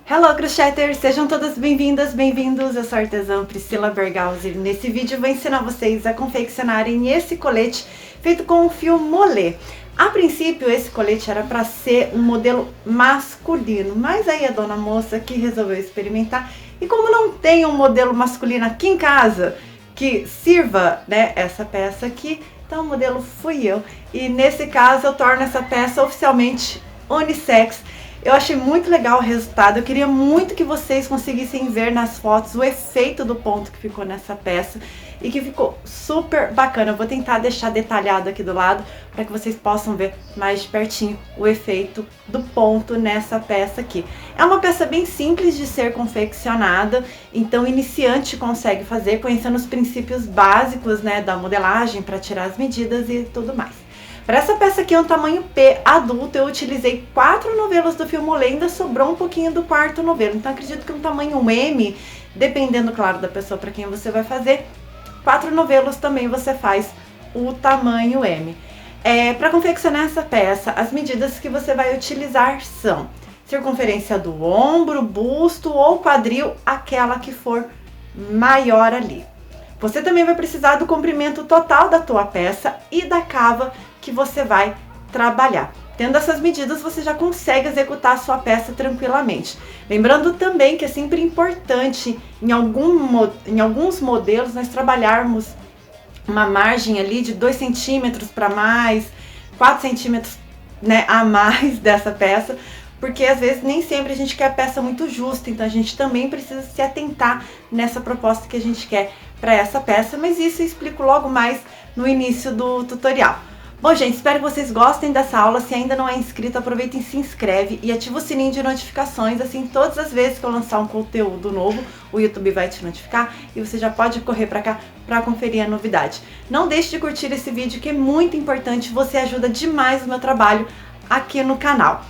Hello, Crocheters! Sejam todas bem-vindas, bem-vindos! Eu sou a artesã Priscila Berghaus e nesse vídeo eu vou ensinar vocês a confeccionarem esse colete feito com fio molê. A princípio, esse colete era para ser um modelo masculino, mas aí a dona moça que resolveu experimentar, e como não tem um modelo masculino aqui em casa que sirva, né, essa peça aqui, então o modelo fui eu. E nesse caso eu torno essa peça oficialmente unissex. Eu achei muito legal o resultado, eu queria muito que vocês conseguissem ver nas fotos o efeito do ponto que ficou nessa peça e que ficou super bacana. Eu vou tentar deixar detalhado aqui do lado para que vocês possam ver mais de pertinho o efeito do ponto nessa peça aqui. É uma peça bem simples de ser confeccionada, então o iniciante consegue fazer conhecendo os princípios básicos, né, da modelagem para tirar as medidas e tudo mais. Para essa peça aqui, é um tamanho P adulto, eu utilizei 4 novelos do fio molê, ainda sobrou um pouquinho do quarto novelo. Então acredito que um tamanho M, dependendo, claro, da pessoa para quem você vai fazer, 4 novelos também você faz o tamanho M. Para confeccionar essa peça, as medidas que você vai utilizar são circunferência do ombro, busto ou quadril, aquela que for maior ali. Você também vai precisar do comprimento total da tua peça e da cava que você vai trabalhar. Tendo essas medidas, você já consegue executar a sua peça tranquilamente. Lembrando também que é sempre importante, em alguns modelos, nós trabalharmos uma margem ali de 2 centímetros para mais, 4 centímetros, né, a mais dessa peça, porque às vezes nem sempre a gente quer a peça muito justa, então a gente também precisa se atentar nessa proposta que a gente quer para essa peça, mas isso eu explico logo mais no início do tutorial. Bom, gente, espero que vocês gostem dessa aula. Se ainda não é inscrito, aproveita e se inscreve e ativa o sininho de notificações, assim todas as vezes que eu lançar um conteúdo novo, o YouTube vai te notificar e você já pode correr para cá para conferir a novidade. Não deixe de curtir esse vídeo, que é muito importante, você ajuda demais o meu trabalho aqui no canal.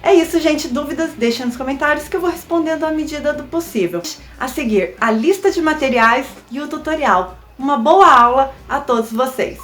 É isso, gente. Dúvidas, deixa nos comentários que eu vou respondendo à medida do possível. A seguir, a lista de materiais e o tutorial. Uma boa aula a todos vocês!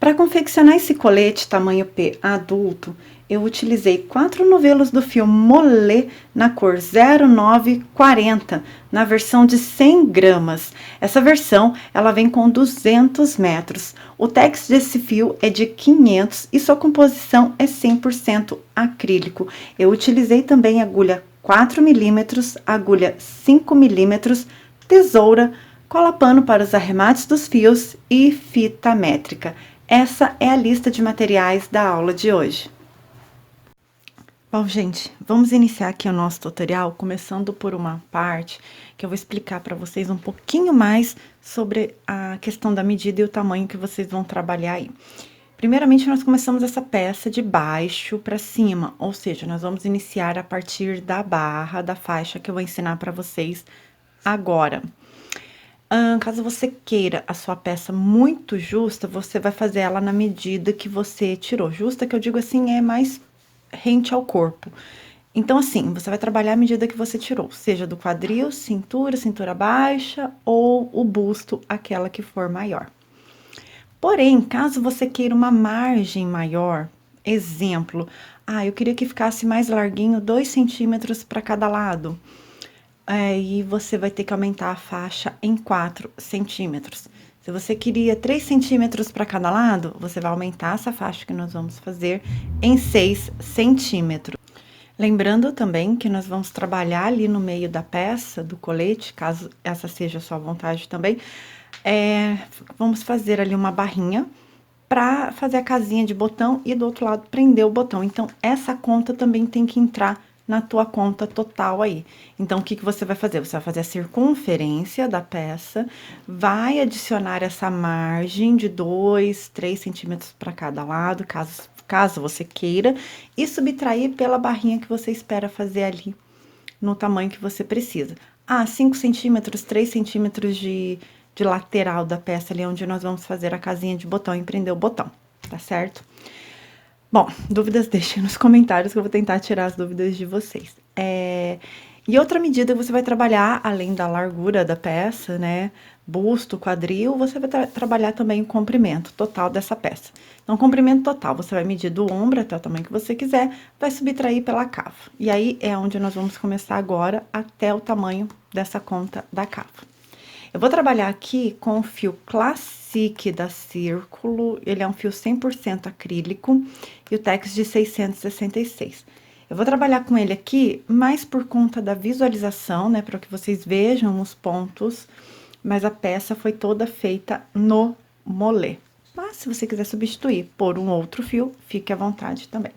Para confeccionar esse colete tamanho P adulto, eu utilizei 4 novelos do fio molê na cor 0940, na versão de 100 gramas. Essa versão, ela vem com 200 metros. O tex desse fio é de 500 e sua composição é 100% acrílico. Eu utilizei também agulha 4 milímetros, agulha 5 milímetros, tesoura, cola pano para os arremates dos fios e fita métrica. Essa é a lista de materiais da aula de hoje. Bom, gente, vamos iniciar aqui o nosso tutorial, começando por uma parte que eu vou explicar para vocês um pouquinho mais sobre a questão da medida e o tamanho que vocês vão trabalhar aí. Primeiramente, nós começamos essa peça de baixo para cima, ou seja, nós vamos iniciar a partir da barra da faixa que eu vou ensinar para vocês agora. Caso você queira a sua peça muito justa, você vai fazer ela na medida que você tirou. Justa, que eu digo assim, é mais rente ao corpo. Então, assim, você vai trabalhar a medida que você tirou, seja do quadril, cintura, cintura baixa, ou o busto, aquela que for maior. Porém, caso você queira uma margem maior, exemplo, eu queria que ficasse mais larguinho, 2 centímetros para cada lado. Aí você vai ter que aumentar a faixa em 4 centímetros. Se você queria 3 centímetros para cada lado, você vai aumentar essa faixa que nós vamos fazer em 6 centímetros. Lembrando também que nós vamos trabalhar ali no meio da peça, do colete, caso essa seja a sua vontade também, vamos fazer ali uma barrinha para fazer a casinha de botão e do outro lado prender o botão. Então, essa conta também tem que entrar na tua conta total aí. Então, o que que você vai fazer? Você vai fazer a circunferência da peça, vai adicionar essa margem de 2, 3 centímetros para cada lado, caso você queira, e subtrair pela barrinha que você espera fazer ali, no tamanho que você precisa. 5 centímetros, 3 centímetros de lateral da peça ali, onde nós vamos fazer a casinha de botão e prender o botão, tá certo? Bom, dúvidas deixem nos comentários que eu vou tentar tirar as dúvidas de vocês. E outra medida que você vai trabalhar, além da largura da peça, né? busto, quadril, você vai trabalhar também o comprimento total dessa peça. Então, comprimento total, você vai medir do ombro até o tamanho que você quiser, vai subtrair pela cava. E aí, é onde nós vamos começar agora, até o tamanho dessa conta da cava. Eu vou trabalhar aqui com o fio Classic da Círculo, ele é um fio 100% acrílico, e o Tex de 666. Eu vou trabalhar com ele aqui, mais por conta da visualização, né, para que vocês vejam os pontos, mas a peça foi toda feita no molê. Mas, se você quiser substituir por um outro fio, fique à vontade também.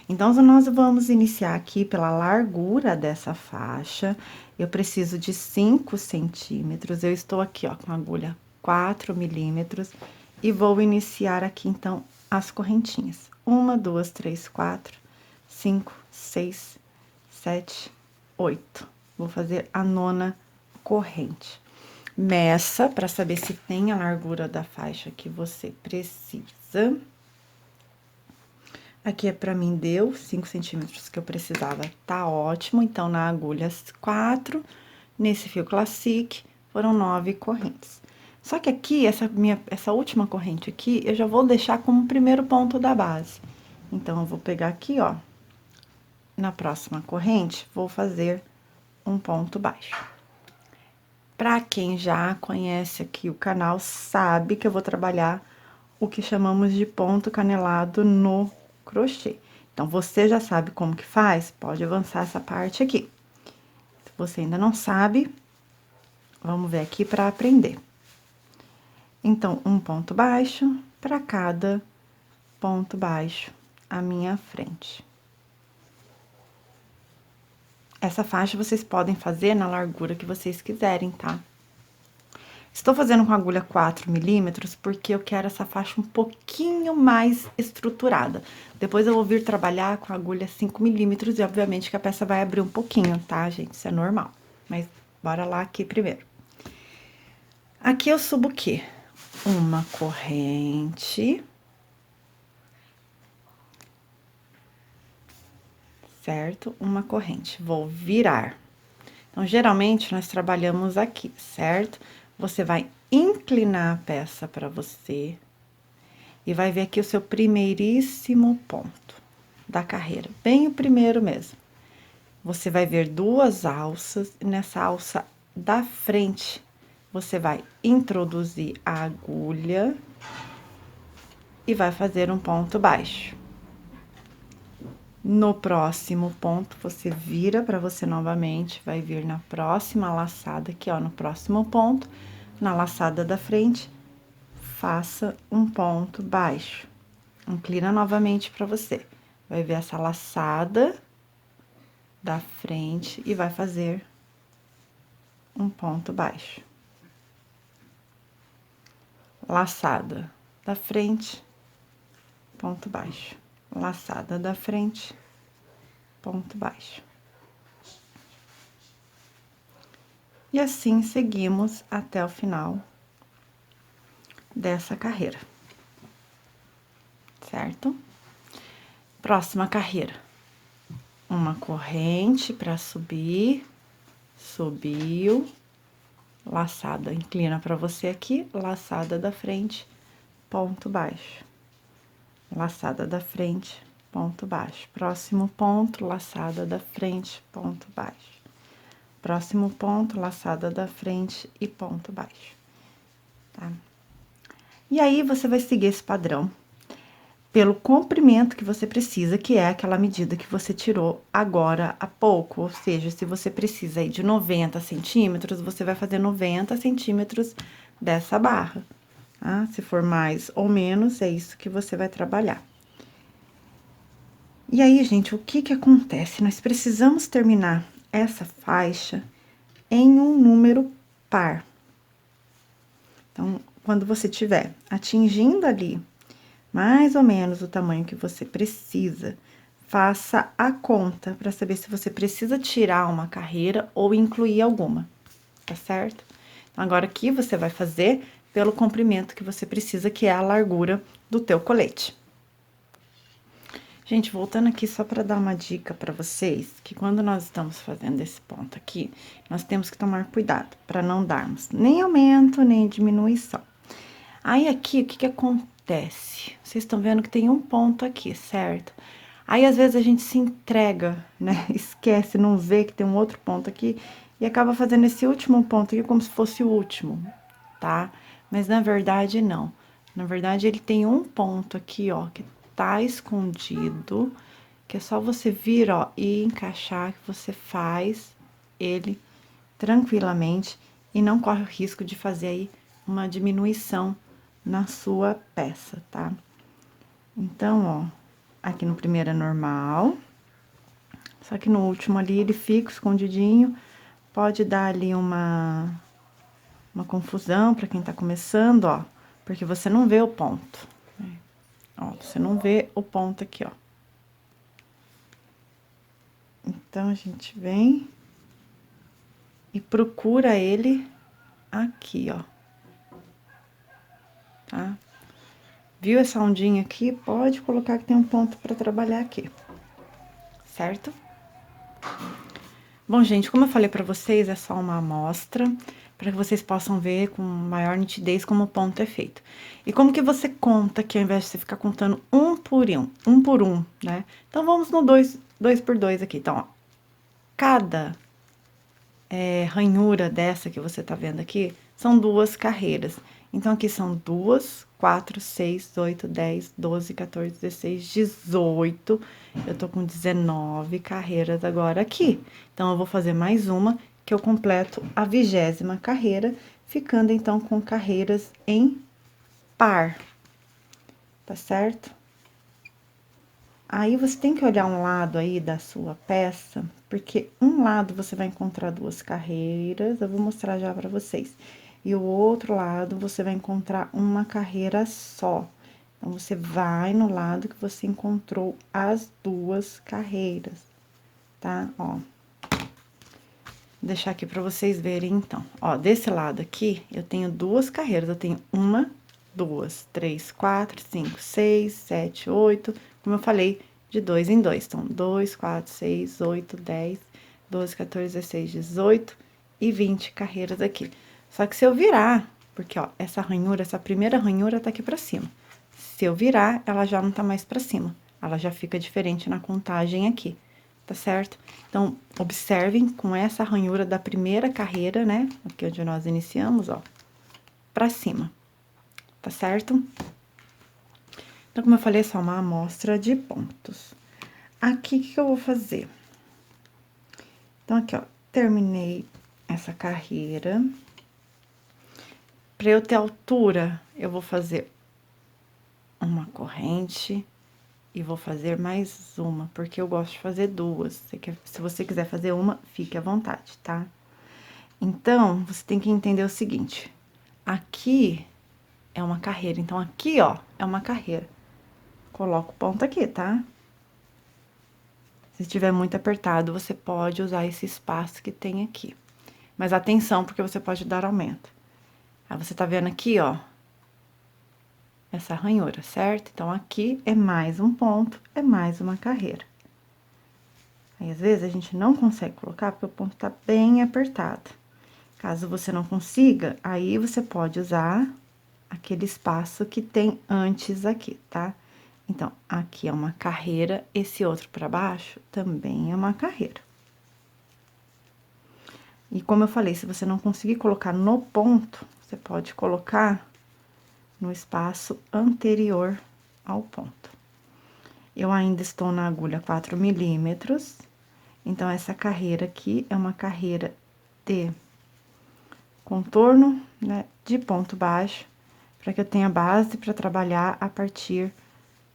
Então, nós vamos iniciar aqui pela largura dessa faixa. Eu preciso de 5 centímetros. Eu estou aqui, ó, com a agulha 4 milímetros. E vou iniciar aqui, então, as correntinhas. 1, 2, 3, 4, 5, 6, 7, 8. Vou fazer a 9ª corrente. Meça para saber se tem a largura da faixa que você precisa. Aqui, pra mim, deu 5 centímetros que eu precisava, tá ótimo. Então, na agulha 4, nesse fio Classic, foram 9 correntes. Só que aqui, essa última corrente aqui, eu já vou deixar como primeiro ponto da base. Então, eu vou pegar aqui, ó, na próxima corrente, vou fazer um ponto baixo. Pra quem já conhece aqui o canal, sabe que eu vou trabalhar o que chamamos de ponto canelado no crochê. Então, você já sabe como que faz? Pode avançar essa parte aqui. Se você ainda não sabe, vamos ver aqui para aprender. Então, um ponto baixo para cada ponto baixo à minha frente. Essa faixa vocês podem fazer na largura que vocês quiserem, tá? Estou fazendo com agulha 4 milímetros porque eu quero essa faixa um pouquinho mais estruturada. Depois eu vou vir trabalhar com agulha 5 milímetros e obviamente que a peça vai abrir um pouquinho, tá, gente? Isso é normal. Mas bora lá aqui primeiro. Aqui eu subo o quê? Uma corrente. Certo? Uma corrente. Vou virar. Então, geralmente, nós trabalhamos aqui, certo? Você vai inclinar a peça para você e vai ver aqui o seu primeiríssimo ponto da carreira, bem o primeiro mesmo. Você vai ver 2 alças, e nessa alça da frente, você vai introduzir a agulha e vai fazer um ponto baixo. No próximo ponto, você vira para você novamente, vai vir na próxima laçada aqui, ó, no próximo ponto, na laçada da frente, faça um ponto baixo. Inclina novamente para você. Vai ver essa laçada da frente e vai fazer um ponto baixo. Laçada da frente, ponto baixo. Laçada da frente, ponto baixo. E assim seguimos até o final dessa carreira, certo? Próxima carreira. Uma corrente para subir, subiu, laçada, inclina para você aqui, laçada da frente, ponto baixo. Laçada da frente, ponto baixo. Próximo ponto, laçada da frente, ponto baixo. Próximo ponto, laçada da frente e ponto baixo, tá? E aí, você vai seguir esse padrão pelo comprimento que você precisa, que é aquela medida que você tirou agora há pouco. Ou seja, se você precisa aí de 90 centímetros, você vai fazer 90 centímetros dessa barra. Tá? Se for mais ou menos, é isso que você vai trabalhar. E aí, gente, o que que acontece? Nós precisamos terminar essa faixa em um número par. Então, quando você tiver atingindo ali mais ou menos o tamanho que você precisa, faça a conta para saber se você precisa tirar uma carreira ou incluir alguma, tá certo? Então, agora aqui você vai fazer pelo comprimento que você precisa, que é a largura do teu colete. Gente, voltando aqui só para dar uma dica para vocês, que quando nós estamos fazendo esse ponto aqui, nós temos que tomar cuidado para não darmos nem aumento, nem diminuição. Aí aqui, o que que acontece? Vocês estão vendo que tem um ponto aqui, certo? Aí às vezes a gente se entrega, né? Esquece, não vê que tem um outro ponto aqui e acaba fazendo esse último ponto aqui como se fosse o último, tá? Mas na verdade não. Na verdade ele tem um ponto aqui, ó, que tá escondido, que é só você vir, ó, e encaixar, que você faz ele tranquilamente e não corre o risco de fazer aí uma diminuição na sua peça, tá? Então, ó, aqui no primeiro é normal, só que no último ali ele fica escondidinho, pode dar ali uma confusão pra quem tá começando, ó, porque você não vê o ponto. Ó, você não vê o ponto aqui, ó. Então, a gente vem e procura ele aqui, ó. Tá? Viu essa ondinha aqui? Pode colocar que tem um ponto pra trabalhar aqui. Certo? Bom, gente, como eu falei pra vocês, é só uma amostra, para que vocês possam ver com maior nitidez como o ponto é feito. E como que você conta aqui, ao invés de você ficar contando um por um, né? Então, vamos no dois por dois aqui. Então, ó, cada ranhura dessa que você tá vendo aqui, são 2 carreiras. Então, aqui são 2, 4, 6, 8, 10, 12, 14, 16, 18. Eu tô com 19 carreiras agora aqui. Então, eu vou fazer mais uma, que eu completo a 20ª carreira, ficando, então, com carreiras em par. Tá certo? Aí, você tem que olhar um lado aí da sua peça, porque um lado você vai encontrar 2 carreiras, eu vou mostrar já pra vocês. E o outro lado, você vai encontrar uma carreira só. Então, você vai no lado que você encontrou as 2 carreiras, tá? Ó. Vou deixar aqui pra vocês verem, então. Ó, desse lado aqui, eu tenho 2 carreiras. Eu tenho 1, 2, 3, 4, 5, 6, 7, 8. Como eu falei, de 2 em 2. Então, 2, 4, 6, 8, 10, 12, 14, 16, 18 e 20 carreiras aqui. Só que se eu virar, porque, ó, essa ranhura, essa primeira ranhura tá aqui pra cima. Se eu virar, ela já não tá mais pra cima. Ela já fica diferente na contagem aqui, tá certo? Então, observem com essa ranhura da primeira carreira, né? Aqui onde nós iniciamos, ó, pra cima, tá certo? Então, como eu falei, é só uma amostra de pontos. Aqui, o que eu vou fazer? Então, aqui, ó, terminei essa carreira. Pra eu ter altura, eu vou fazer uma corrente e vou fazer mais uma, porque eu gosto de fazer 2. Se você quiser fazer uma, fique à vontade, tá? Então, você tem que entender o seguinte: aqui é uma carreira, então aqui, ó, é uma carreira. Coloca o ponto aqui, tá? Se estiver muito apertado, você pode usar esse espaço que tem aqui. Mas atenção, porque você pode dar aumento. Aí, você tá vendo aqui, ó, essa ranhura, certo? Então, aqui é mais um ponto, é mais uma carreira. Aí, às vezes, a gente não consegue colocar porque o ponto tá bem apertado. Caso você não consiga, aí você pode usar aquele espaço que tem antes aqui, tá? Então, aqui é uma carreira, esse outro pra baixo também é uma carreira. E como eu falei, se você não conseguir colocar no ponto, você pode colocar no espaço anterior ao ponto. Eu ainda estou na agulha 4 milímetros, então, essa carreira aqui é uma carreira de contorno, né, de ponto baixo, para que eu tenha base para trabalhar a partir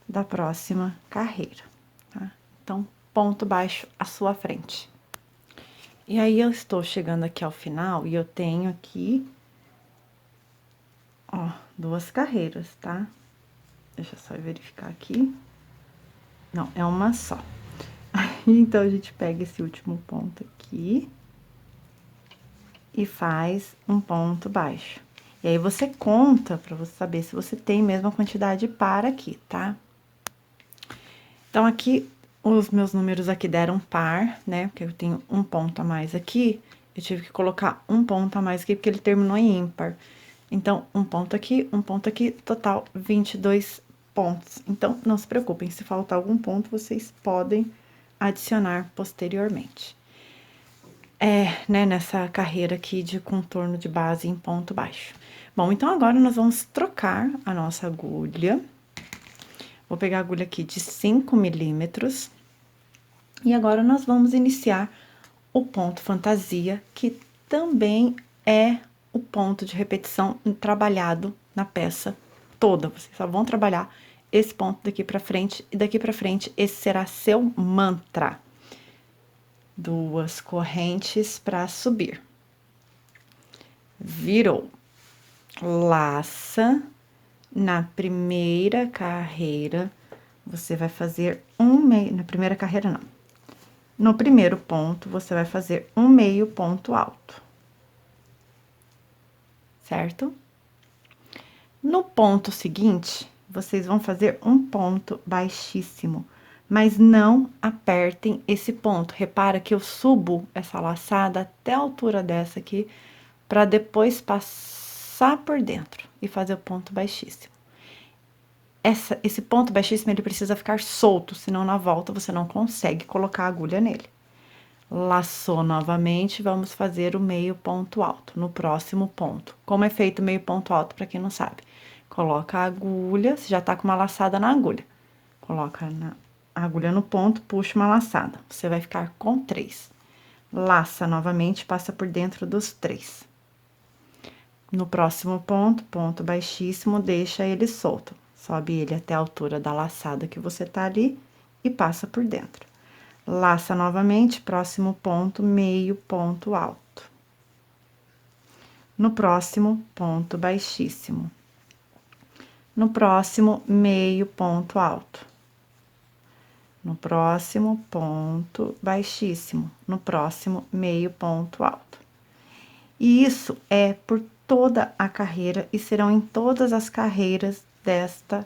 da próxima carreira, tá? Então, ponto baixo à sua frente. E aí, eu estou chegando aqui ao final e eu tenho aqui, ó, 2 carreiras, tá? Deixa eu só verificar aqui. Não, é uma só. Então, a gente pega esse último ponto aqui e faz um ponto baixo. E aí, você conta pra você saber se você tem mesmo a quantidade para aqui, tá? Então, aqui, os meus números aqui deram par, né? Porque eu tenho um ponto a mais aqui. Eu tive que colocar um ponto a mais aqui, porque ele terminou em ímpar. Então, um ponto aqui, total 22 pontos. Então, não se preocupem, se faltar algum ponto, vocês podem adicionar posteriormente. Né, nessa carreira aqui de contorno de base em ponto baixo. Bom, então agora nós vamos trocar a nossa agulha. Vou pegar a agulha aqui de 5 milímetros. E agora nós vamos iniciar o ponto fantasia, que também é o ponto de repetição trabalhado na peça toda. Vocês só vão trabalhar esse ponto daqui pra frente, e daqui pra frente esse será seu mantra. 2 correntes para subir. Virou. Laça. Na primeira carreira, você vai fazer um meio... Na primeira carreira, não. No primeiro ponto, você vai fazer um meio ponto alto. Certo? No ponto seguinte, vocês vão fazer um ponto baixíssimo, mas não apertem esse ponto. Repara que eu subo essa laçada até a altura dessa aqui, para depois passar por dentro e fazer o ponto baixíssimo. Esse ponto baixíssimo, ele precisa ficar solto, senão na volta você não consegue colocar a agulha nele. Laçou novamente, vamos fazer o meio ponto alto no próximo ponto. Como é feito o meio ponto alto, para quem não sabe? Coloca a agulha, você já tá com uma laçada na agulha. Coloca a agulha no ponto, puxa uma laçada. Você vai ficar com 3. Laça novamente, passa por dentro dos 3. No próximo ponto, ponto baixíssimo, deixa ele solto. Sobe ele até a altura da laçada que você tá ali e passa por dentro. Laça novamente, próximo ponto, meio ponto alto. No próximo, ponto baixíssimo. No próximo, meio ponto alto. No próximo, ponto baixíssimo. No próximo, meio ponto alto. E isso é por toda a carreira e serão em todas as carreiras desta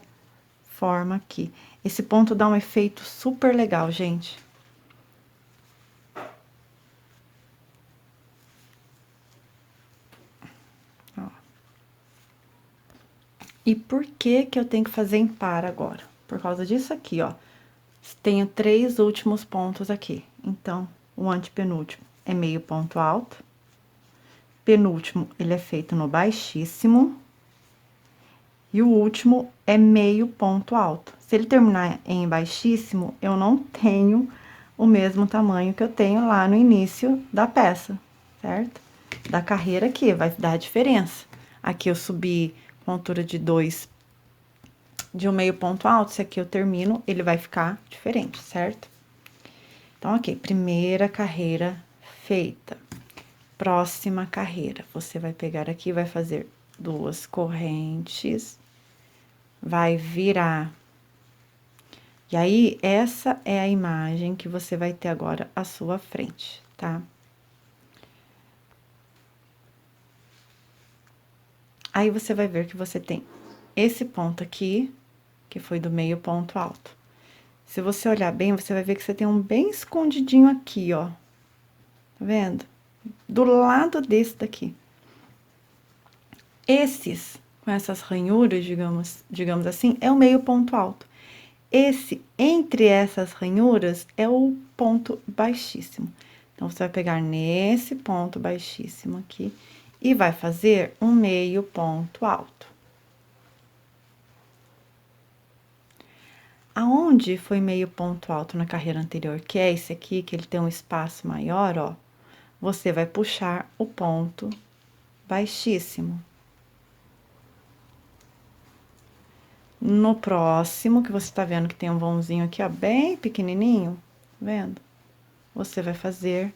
forma aqui. Esse ponto dá um efeito super legal, gente. Ó. E por que que eu tenho que fazer em par agora? Por causa disso aqui, ó. Tenho 3 últimos pontos aqui. Então, o antepenúltimo é meio ponto alto. Penúltimo, ele é feito no baixíssimo. E o último é meio ponto alto. Se ele terminar em baixíssimo, eu não tenho o mesmo tamanho que eu tenho lá no início da peça, certo? Da carreira aqui, vai dar diferença. Aqui eu subi com altura de 2 de um meio ponto alto, se aqui eu termino, ele vai ficar diferente, certo? Então, ok, primeira carreira feita. Próxima carreira, você vai pegar aqui, vai fazer 2 correntes, vai virar. E aí, essa é a imagem que você vai ter agora à sua frente, tá? Aí, você vai ver que você tem esse ponto aqui, que foi do meio ponto alto. Se você olhar bem, você vai ver que você tem um bem escondidinho aqui, ó. Tá vendo? Do lado desse daqui. Esses, com essas ranhuras, digamos assim, é o meio ponto alto. Esse, entre essas ranhuras, é o ponto baixíssimo. Então, você vai pegar nesse ponto baixíssimo aqui e vai fazer um meio ponto alto. Aonde foi meio ponto alto na carreira anterior, que é esse aqui, que ele tem um espaço maior, ó, você vai puxar o ponto baixíssimo. No próximo, que você tá vendo que tem um vãozinho aqui, ó, bem pequenininho, tá vendo? Você vai fazer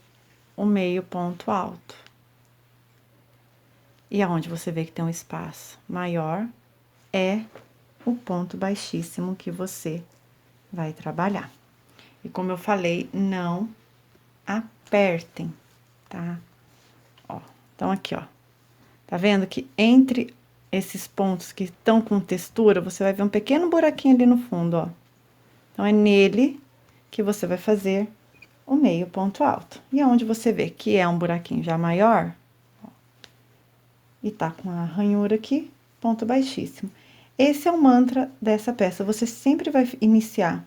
o meio ponto alto. E aonde você vê que tem um espaço maior, é o ponto baixíssimo que você vai trabalhar. E como eu falei, não apertem, tá? Ó, então aqui, ó. Tá vendo que entre esses pontos que estão com textura, você vai ver um pequeno buraquinho ali no fundo, ó. Então, é nele que você vai fazer o meio ponto alto. E aonde você vê que é um buraquinho já maior, ó, e tá com a ranhura aqui, ponto baixíssimo. Esse é o mantra dessa peça, você sempre vai iniciar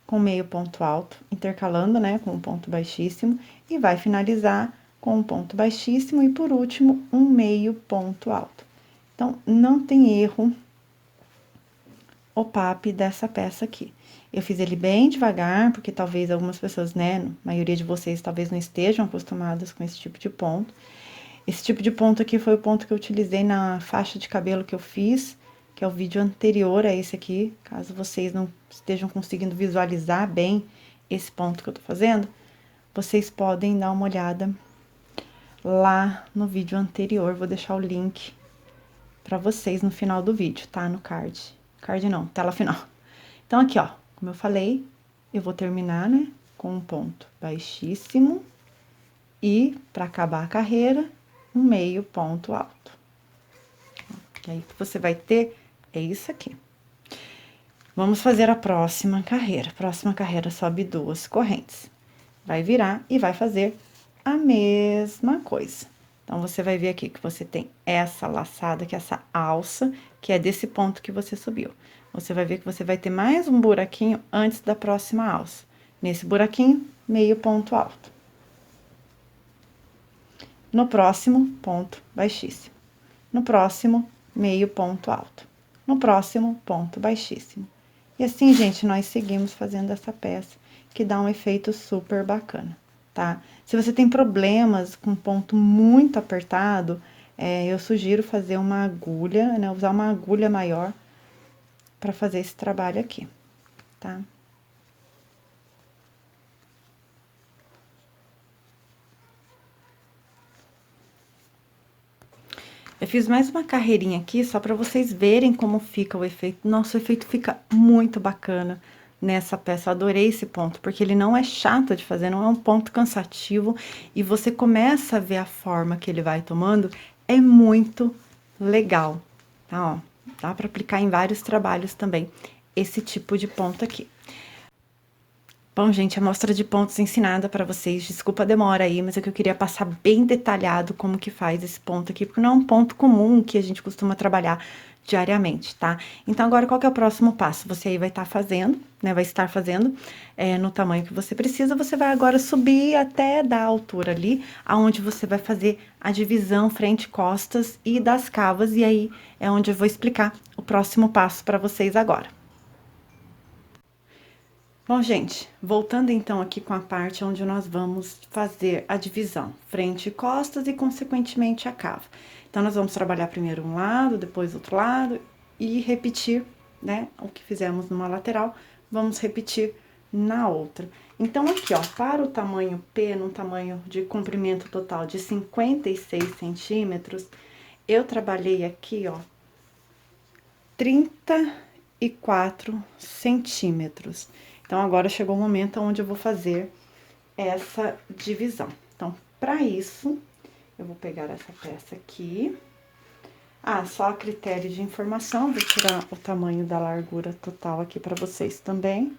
com meio ponto alto, intercalando, né, com um ponto baixíssimo, e vai finalizar com um ponto baixíssimo e, por último, um meio ponto alto. Então, não tem erro o pape dessa peça aqui. Eu fiz ele bem devagar, porque talvez algumas pessoas, né, a maioria de vocês talvez não estejam acostumadas com esse tipo de ponto. Esse tipo de ponto aqui foi o ponto que eu utilizei na faixa de cabelo que eu fiz, que é o vídeo anterior a esse aqui. Caso vocês não estejam conseguindo visualizar bem esse ponto que eu tô fazendo, vocês podem dar uma olhada lá no vídeo anterior. Vou deixar o link pra vocês no final do vídeo, tá? No card. Card não, tela final. Então, aqui, ó, como eu falei, eu vou terminar, né, com um ponto baixíssimo e, para acabar a carreira, um meio ponto alto. E aí, o que você vai ter é isso aqui. Vamos fazer a próxima carreira. Próxima carreira, sobe 2 correntes. Vai virar e vai fazer a mesma coisa. Então, você vai ver aqui que você tem essa laçada, que é essa alça, que é desse ponto que você subiu. Você vai ver que você vai ter mais um buraquinho antes da próxima alça. Nesse buraquinho, meio ponto alto. No próximo, ponto baixíssimo. No próximo, meio ponto alto. No próximo, ponto baixíssimo. E assim, gente, nós seguimos fazendo essa peça, que dá um efeito super bacana, tá? Se você tem problemas com ponto muito apertado, eu sugiro fazer uma agulha, né? Usar uma agulha maior para fazer esse trabalho aqui, tá? Eu fiz mais uma carreirinha aqui, só para vocês verem como fica o efeito. Nossa, o efeito fica muito bacana nessa peça. Eu adorei esse ponto, porque ele não é chato de fazer, não é um ponto cansativo. E você começa a ver a forma que ele vai tomando, é muito legal, tá? Ó, dá para aplicar em vários trabalhos também, esse tipo de ponto aqui. Bom, gente, a amostra de pontos ensinada para vocês, desculpa a demora aí, mas é que eu queria passar bem detalhado como que faz esse ponto aqui, porque não é um ponto comum que a gente costuma trabalhar diariamente, tá? Então, agora, qual que é o próximo passo? Você aí vai estar fazendo, né, vai estar fazendo no tamanho que você precisa, você vai agora subir até da altura ali, aonde você vai fazer a divisão frente e costas e das cavas, e aí é onde eu vou explicar o próximo passo para vocês agora. Bom, gente, voltando então aqui com a parte onde nós vamos fazer a divisão, frente e costas e, consequentemente, a cava. Então, nós vamos trabalhar primeiro um lado, depois outro lado e repetir, né, o que fizemos numa lateral, vamos repetir na outra. Então, aqui, ó, para o tamanho P, no tamanho de comprimento total de 56 centímetros, eu trabalhei aqui, ó, 34 centímetros. Então, agora chegou o momento onde eu vou fazer essa divisão. Então, para isso, eu vou pegar essa peça aqui. Ah, só a critério de informação, vou tirar o tamanho da largura total aqui para vocês também.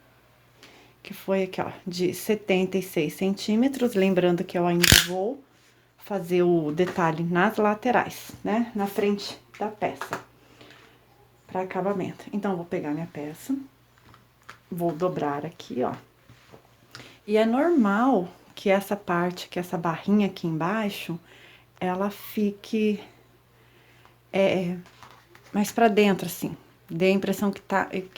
Que foi aqui, ó, de 76 centímetros. Lembrando que eu ainda vou fazer o detalhe nas laterais, né? Na frente da peça, para acabamento. Então, eu vou pegar minha peça. Vou dobrar aqui, ó. E é normal que essa parte, que essa barrinha aqui embaixo, ela fique mais pra dentro, assim. Dê a impressão que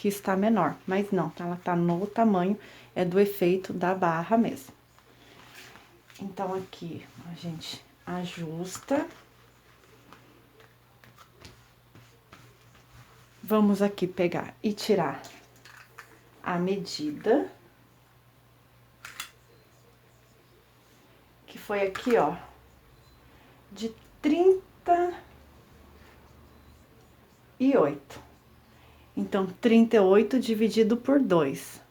está menor, mas não, ela tá no tamanho, é do efeito da barra mesmo. Então, aqui, a gente ajusta. Vamos aqui pegar e tirar a medida, que foi aqui, ó, de 38. Então, 38 dividido por 2.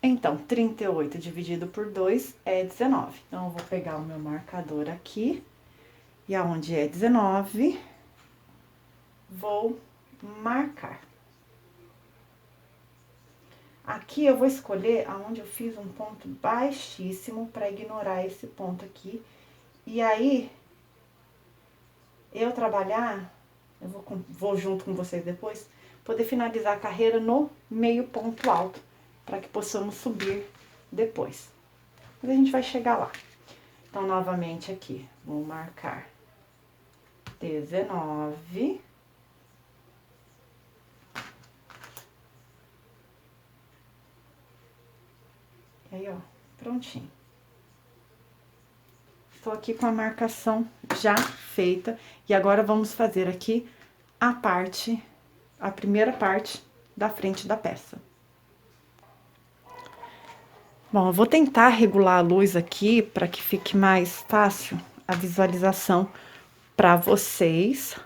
Então, 38 dividido por 2 é 19. Então, eu vou pegar o meu marcador aqui, e aonde é 19, vou marcar. Aqui eu vou escolher aonde eu fiz um ponto baixíssimo para ignorar esse ponto aqui. E aí, eu trabalhar, eu vou junto com vocês depois, poder finalizar a carreira no meio ponto alto, para que possamos subir depois. Mas a gente vai chegar lá. Então, novamente aqui, vou marcar 19. E aí, ó, prontinho. Estou aqui com a marcação já feita. E agora, vamos fazer aqui a primeira parte da frente da peça. Bom, eu vou tentar regular a luz aqui para que fique mais fácil a visualização para vocês,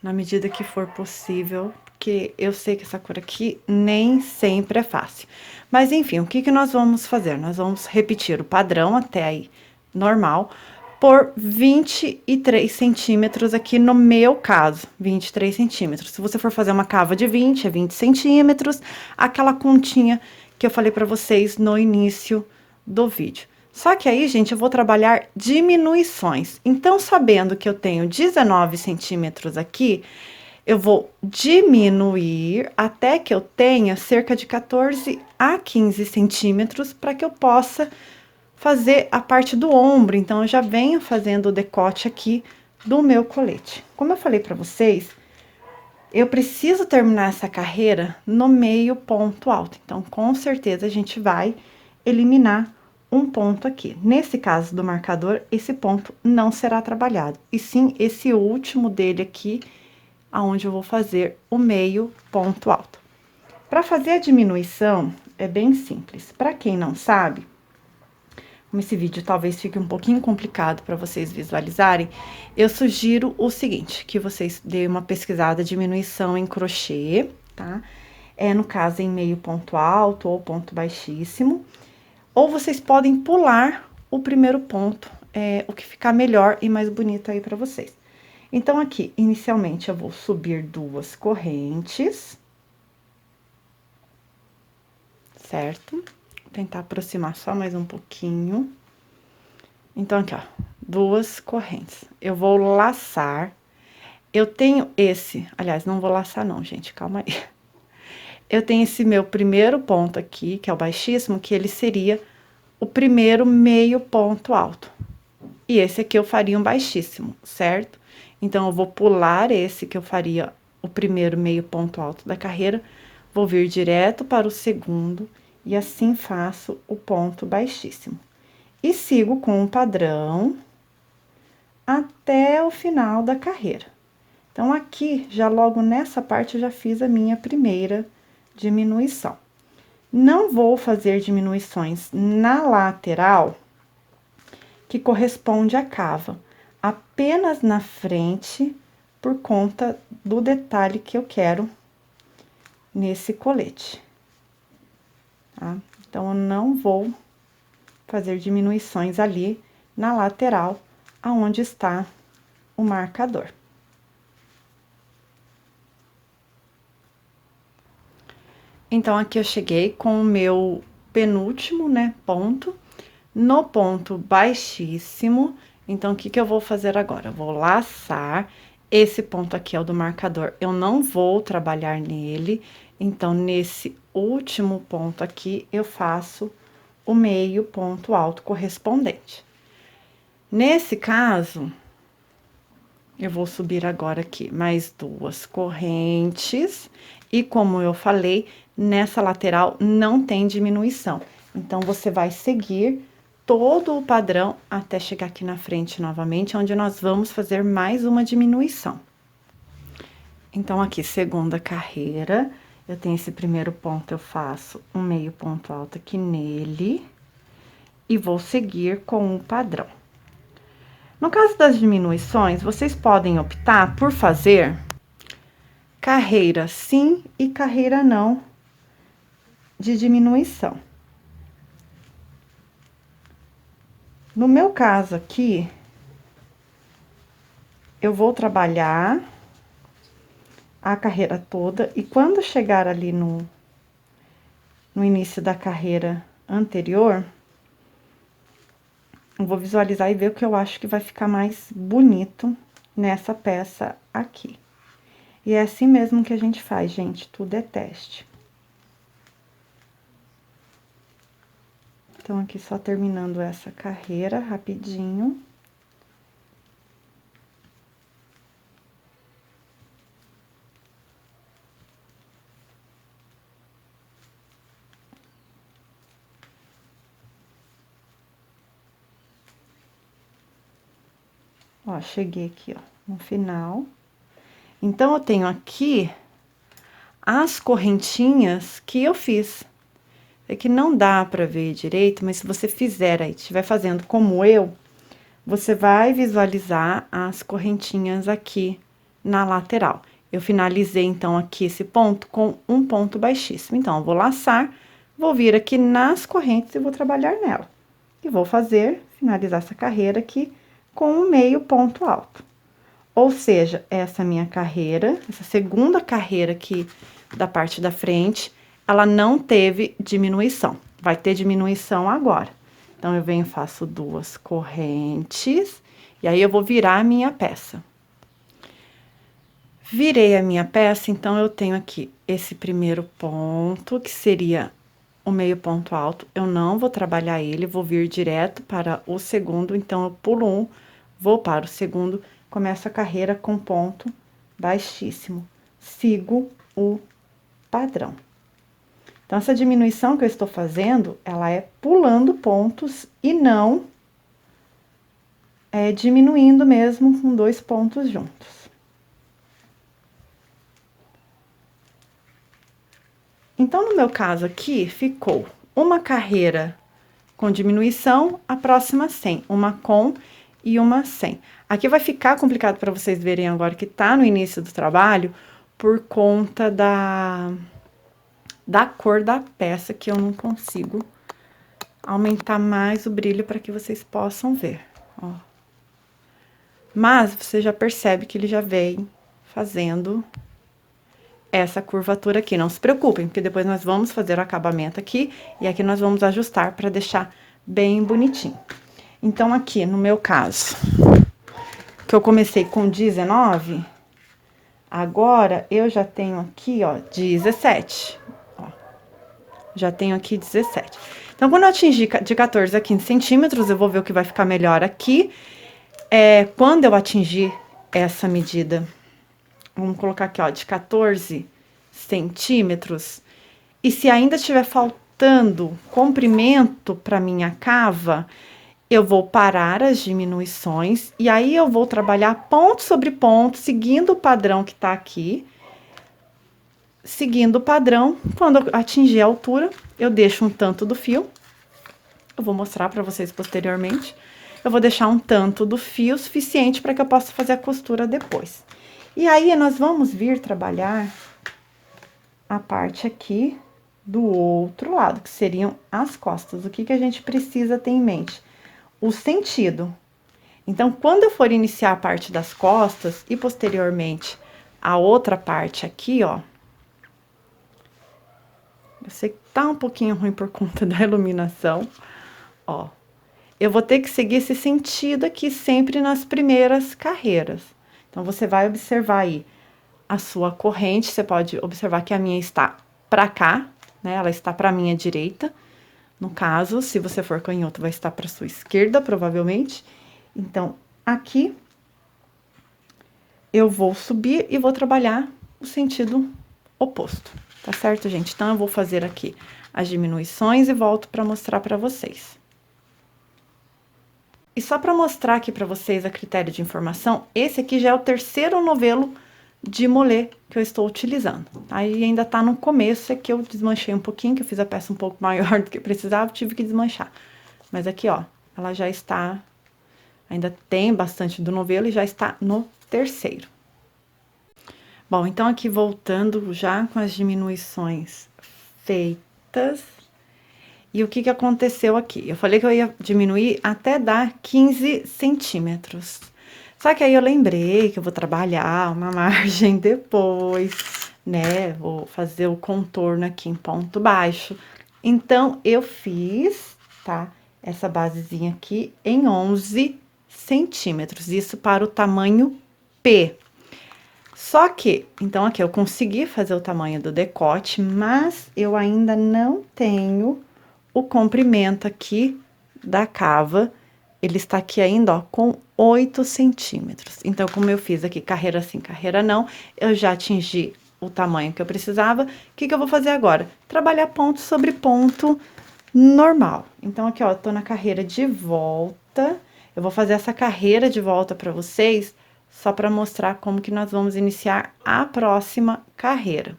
na medida que for possível, porque eu sei que essa cor aqui nem sempre é fácil. Mas, enfim, o que que nós vamos fazer? Nós vamos repetir o padrão até aí, normal, por 23 centímetros aqui no meu caso, 23 centímetros. Se você for fazer uma cava de 20, é 20 centímetros, aquela continha que eu falei pra vocês no início do vídeo. Só que aí, gente, eu vou trabalhar diminuições. Então, sabendo que eu tenho 19 centímetros aqui, eu vou diminuir até que eu tenha cerca de 14 a 15 centímetros para que eu possa fazer a parte do ombro. Então, eu já venho fazendo o decote aqui do meu colete. Como eu falei para vocês, eu preciso terminar essa carreira no meio ponto alto. Então, com certeza, a gente vai eliminar um ponto aqui. Nesse caso do marcador, esse ponto não será trabalhado. E sim, esse último dele aqui, aonde eu vou fazer o meio ponto alto. Para fazer a diminuição, é bem simples. Para quem não sabe, como esse vídeo talvez fique um pouquinho complicado para vocês visualizarem, eu sugiro o seguinte, que vocês deem uma pesquisada diminuição em crochê, tá? No caso, em meio ponto alto ou ponto baixíssimo. Ou vocês podem pular o primeiro ponto, o que ficar melhor e mais bonito aí para vocês. Então, aqui, inicialmente, eu vou subir 2 correntes. Certo? Vou tentar aproximar só mais um pouquinho. Então, aqui, ó, 2 correntes. Eu vou laçar. Eu tenho aliás, não vou laçar não, gente, calma aí. Eu tenho esse meu primeiro ponto aqui, que é o baixíssimo, que ele seria o primeiro meio ponto alto. E esse aqui eu faria um baixíssimo, certo? Então, eu vou pular esse que eu faria o primeiro meio ponto alto da carreira, vou vir direto para o segundo, e assim faço o ponto baixíssimo. E sigo com o padrão até o final da carreira. Então, aqui, já logo nessa parte, eu já fiz a minha primeira diminuição. Não vou fazer diminuições na lateral, que corresponde à cava, apenas na frente, por conta do detalhe que eu quero nesse colete, tá? Então, eu não vou fazer diminuições ali na lateral, aonde está o marcador. Então, aqui eu cheguei com o meu penúltimo, né, ponto, no ponto baixíssimo. Então, o que que eu vou fazer agora? Eu vou laçar, esse ponto aqui é o do marcador, eu não vou trabalhar nele. Então, nesse último ponto aqui, eu faço o meio ponto alto correspondente. Nesse caso, eu vou subir agora aqui mais 2 correntes, e como eu falei, nessa lateral não tem diminuição. Então, você vai seguir todo o padrão até chegar aqui na frente novamente, onde nós vamos fazer mais uma diminuição. Então, aqui, segunda carreira, eu tenho esse primeiro ponto, eu faço um meio ponto alto aqui nele, e vou seguir com o padrão. No caso das diminuições, vocês podem optar por fazer carreira sim e carreira não de diminuição. No meu caso aqui, eu vou trabalhar a carreira toda, e quando chegar ali no no início da carreira anterior, eu vou visualizar e ver o que eu acho que vai ficar mais bonito nessa peça aqui. E é assim mesmo que a gente faz, gente, tudo é teste. Então, aqui só terminando essa carreira rapidinho. Ó, cheguei aqui, ó, no final. Então, eu tenho aqui as correntinhas que eu fiz. É que não dá pra ver direito, mas se você fizer aí, estiver fazendo como eu, você vai visualizar as correntinhas aqui na lateral. Eu finalizei, então, aqui esse ponto com um ponto baixíssimo. Então, eu vou laçar, vou vir aqui nas correntes e vou trabalhar nela. E vou finalizar essa carreira aqui com um meio ponto alto. Ou seja, essa minha carreira, essa segunda carreira aqui da parte da frente, ela não teve diminuição. Vai ter diminuição agora. Então, eu venho, faço 2 correntes, e aí eu vou virar a minha peça. Virei a minha peça, então, eu tenho aqui esse primeiro ponto, que seria o meio ponto alto. Eu não vou trabalhar ele, vou vir direto para o segundo, então, eu pulo um, vou para o segundo, começo a carreira com ponto baixíssimo. Sigo o padrão. Então, essa diminuição que eu estou fazendo, ela é pulando pontos e não diminuindo mesmo com 2 pontos juntos. Então, no meu caso aqui, ficou uma carreira com diminuição, a próxima sem, uma com e uma sem. Aqui vai ficar complicado para vocês verem agora que tá no início do trabalho, por conta da cor da peça, que eu não consigo aumentar mais o brilho para que vocês possam ver, ó. Mas, você já percebe que ele já vem fazendo essa curvatura aqui. Não se preocupem, porque depois nós vamos fazer o acabamento aqui, e aqui nós vamos ajustar para deixar bem bonitinho. Então, aqui, no meu caso, que eu comecei com 19, agora, eu já tenho aqui, ó, 17. Ó, já tenho aqui 17. Então, quando eu atingir de 14 a 15 centímetros, eu vou ver o que vai ficar melhor aqui. Quando eu atingir essa medida, vamos colocar aqui, ó, de 14 centímetros, e se ainda estiver faltando comprimento para minha cava, eu vou parar as diminuições, e aí eu vou trabalhar ponto sobre ponto, seguindo o padrão que tá aqui. Seguindo o padrão, quando eu atingir a altura, eu deixo um tanto do fio. Eu vou mostrar para vocês posteriormente. Eu vou deixar um tanto do fio suficiente para que eu possa fazer a costura depois. E aí, nós vamos vir trabalhar a parte aqui do outro lado, que seriam as costas. O que que a gente precisa ter em mente? O sentido. Então, quando eu for iniciar a parte das costas e posteriormente a outra parte aqui, ó. Eu sei que tá um pouquinho ruim por conta da iluminação, ó. Eu vou ter que seguir esse sentido aqui sempre nas primeiras carreiras. Então, você vai observar aí a sua corrente, você pode observar que a minha está pra cá, né? Ela está pra minha direita. No caso, se você for canhoto, vai estar pra sua esquerda, provavelmente. Então, aqui, eu vou subir e vou trabalhar o sentido oposto, tá certo, gente? Então, eu vou fazer aqui as diminuições e volto pra mostrar pra vocês. E só para mostrar aqui para vocês a critério de informação, esse aqui já é o terceiro novelo de molê que eu estou utilizando. Aí ainda tá no começo, é que eu desmanchei um pouquinho, que eu fiz a peça um pouco maior do que precisava, tive que desmanchar. Mas aqui, ó, ela já está, ainda tem bastante do novelo e já está no terceiro. Bom, então aqui voltando já com as diminuições feitas. E o que que aconteceu aqui? Eu falei que eu ia diminuir até dar 15 centímetros. Só que aí eu lembrei que eu vou trabalhar uma margem depois, né? Vou fazer o contorno aqui em ponto baixo. Então, eu fiz, tá? Essa basezinha aqui em 11 centímetros, isso para o tamanho P. Só que, então, aqui eu consegui fazer o tamanho do decote, mas eu ainda não tenho o comprimento aqui da cava. Ele está aqui ainda, ó, com 8 centímetros. Então, como eu fiz aqui carreira sim, carreira não, eu já atingi o tamanho que eu precisava. O que eu vou fazer agora? Trabalhar ponto sobre ponto normal. Então, aqui, ó, eu tô na carreira de volta. Eu vou fazer essa carreira de volta pra vocês, só pra mostrar como que nós vamos iniciar a próxima carreira.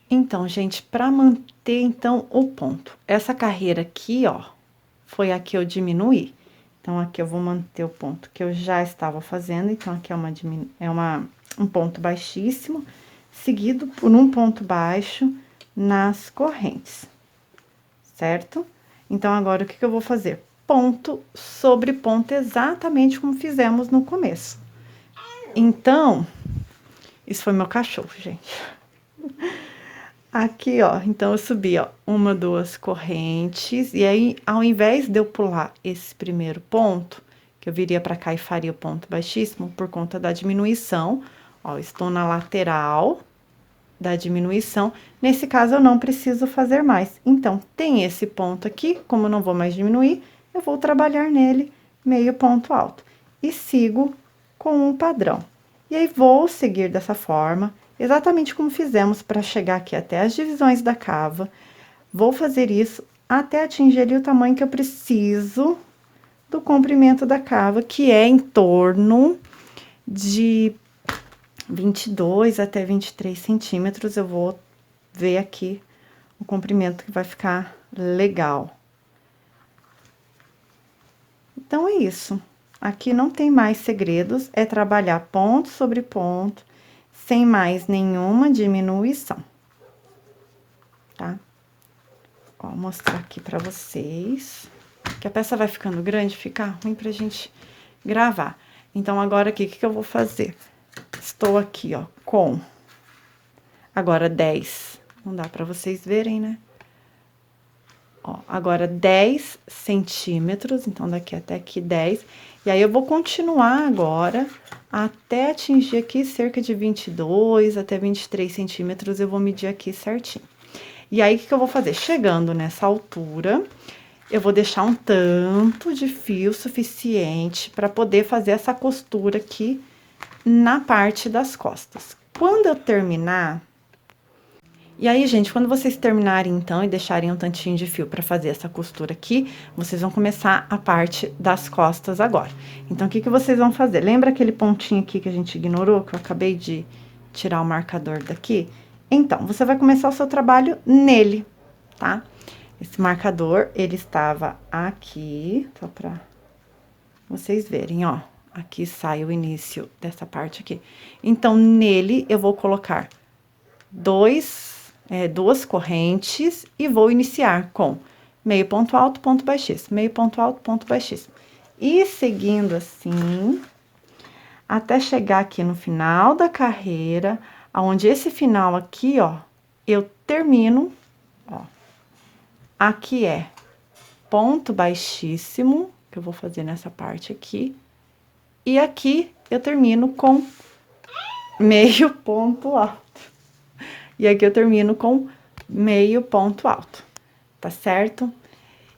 Então, gente, pra manter, então, o ponto. Essa carreira aqui, ó, foi a que eu diminuí. Então, aqui eu vou manter o ponto que eu já estava fazendo. Então, aqui um ponto baixíssimo, seguido por um ponto baixo nas correntes, certo? Então, agora, o que eu vou fazer? Ponto sobre ponto, exatamente como fizemos no começo. Então, isso foi meu cachorro, gente. Aqui, ó, então eu subi, ó, 1, 2 correntes, e aí, ao invés de eu pular esse primeiro ponto, que eu viria pra cá e faria o ponto baixíssimo, por conta da diminuição, ó, estou na lateral da diminuição, nesse caso eu não preciso fazer mais. Então, tem esse ponto aqui, como eu não vou mais diminuir, eu vou trabalhar nele meio ponto alto, e sigo com um padrão. E aí, vou seguir dessa forma, exatamente como fizemos para chegar aqui até as divisões da cava. Vou fazer isso até atingir ali o tamanho que eu preciso do comprimento da cava, que é em torno de 22 até 23 centímetros. Eu vou ver aqui o comprimento que vai ficar legal. Então, é isso. Aqui não tem mais segredos, é trabalhar ponto sobre ponto, sem mais nenhuma diminuição, tá? Ó, vou mostrar aqui pra vocês, que a peça vai ficando grande, fica ruim pra gente gravar. Então, agora aqui, o que eu vou fazer? Estou aqui, ó, com agora 10, não dá pra vocês verem, né? Ó, agora 10 centímetros, então daqui até aqui 10. E aí, eu vou continuar agora até atingir aqui cerca de 22 até 23 centímetros, eu vou medir aqui certinho. E aí, o que eu vou fazer? Chegando nessa altura, eu vou deixar um tanto de fio suficiente para poder fazer essa costura aqui na parte das costas. Quando eu terminar... E aí, gente, quando vocês terminarem, então, e deixarem um tantinho de fio pra fazer essa costura aqui, vocês vão começar a parte das costas agora. Então, o que vocês vão fazer? Lembra aquele pontinho aqui que a gente ignorou, que eu acabei de tirar o marcador daqui? Então, você vai começar o seu trabalho nele, tá? Esse marcador, ele estava aqui, só pra vocês verem, ó. Aqui sai o início dessa parte aqui. Então, nele, eu vou colocar duas correntes e vou iniciar com meio ponto alto, ponto baixíssimo, meio ponto alto, ponto baixíssimo. E seguindo assim, até chegar aqui no final da carreira, aonde esse final aqui, ó, eu termino, ó, aqui é ponto baixíssimo, que eu vou fazer nessa parte aqui, e aqui eu termino com meio ponto alto. E aqui eu termino com meio ponto alto, tá certo?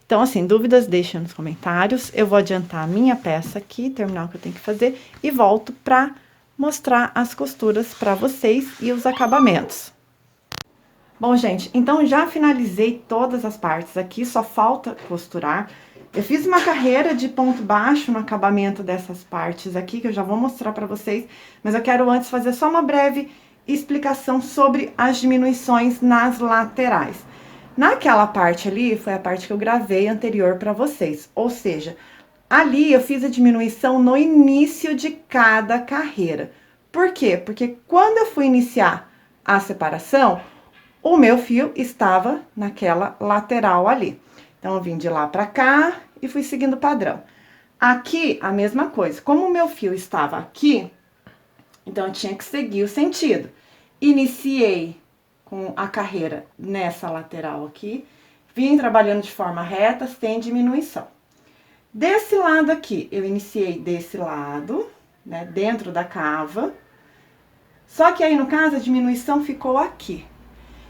Então, assim, dúvidas deixem nos comentários. Eu vou adiantar a minha peça aqui, terminar o que eu tenho que fazer, e volto pra mostrar as costuras pra vocês e os acabamentos. Bom, gente, então já finalizei todas as partes aqui, só falta costurar. Eu fiz uma carreira de ponto baixo no acabamento dessas partes aqui, que eu já vou mostrar pra vocês, mas eu quero antes fazer só uma breve explicação sobre as diminuições nas laterais. Naquela parte ali, foi a parte que eu gravei anterior pra vocês, ou seja, ali eu fiz a diminuição no início de cada carreira. Por quê? Porque quando eu fui iniciar a separação, o meu fio estava naquela lateral ali. Então, eu vim de lá pra cá e fui seguindo o padrão. Aqui, a mesma coisa. Como o meu fio estava aqui, então, eu tinha que seguir o sentido. Iniciei com a carreira nessa lateral aqui. Vim trabalhando de forma reta, sem diminuição. Desse lado aqui, eu iniciei desse lado, né, dentro da cava. Só que aí, no caso, a diminuição ficou aqui.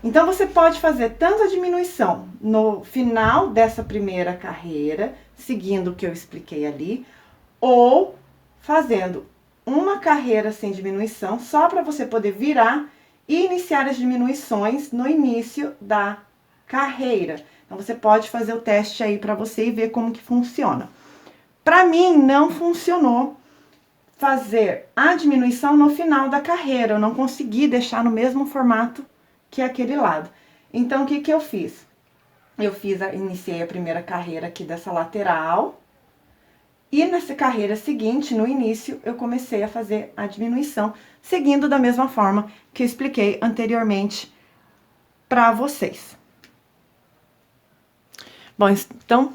Então, você pode fazer tanto a diminuição no final dessa primeira carreira, seguindo o que eu expliquei ali, ou fazendo uma carreira sem diminuição, só para você poder virar e iniciar as diminuições no início da carreira. Então, você pode fazer o teste aí para você e ver como que funciona. Para mim, não funcionou fazer a diminuição no final da carreira. Eu não consegui deixar no mesmo formato que aquele lado. Então, o que que eu fiz? Iniciei a primeira carreira aqui dessa lateral. E nessa carreira seguinte, no início, eu comecei a fazer a diminuição, seguindo da mesma forma que eu expliquei anteriormente para vocês. Bom, então,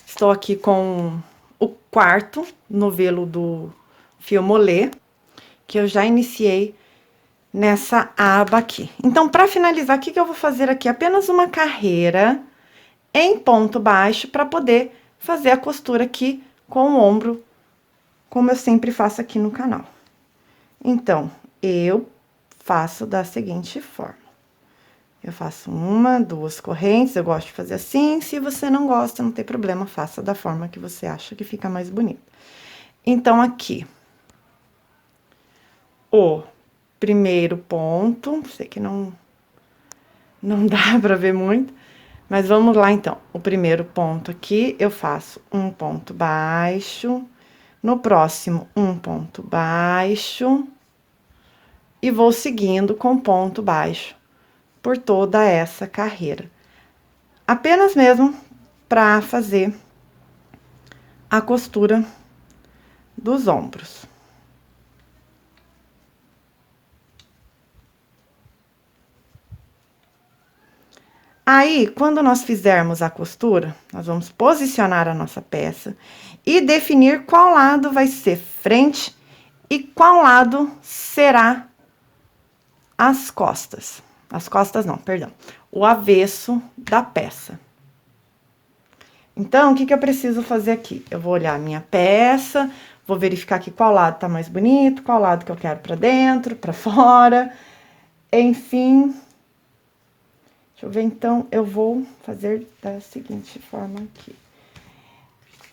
estou aqui com o quarto novelo do fio molê, que eu já iniciei nessa aba aqui. Então, para finalizar, o que eu vou fazer aqui? Apenas uma carreira em ponto baixo para poder fazer a costura aqui com o ombro, como eu sempre faço aqui no canal. Então, eu faço da seguinte forma. Eu faço 1, 2 correntes, eu gosto de fazer assim. Se você não gosta, não tem problema, faça da forma que você acha que fica mais bonito. Então, aqui, o primeiro ponto, sei que não dá pra ver muito, mas vamos lá, então. O primeiro ponto aqui, eu faço um ponto baixo, no próximo, um ponto baixo, e vou seguindo com ponto baixo por toda essa carreira. Apenas mesmo para fazer a costura dos ombros. Aí, quando nós fizermos a costura, nós vamos posicionar a nossa peça e definir qual lado vai ser frente e qual lado será as costas. As costas não, perdão. O avesso da peça. Então, o que eu preciso fazer aqui? Eu vou olhar a minha peça, vou verificar aqui qual lado tá mais bonito, qual lado que eu quero pra dentro, pra fora, enfim. Deixa eu ver, então, eu vou fazer da seguinte forma aqui.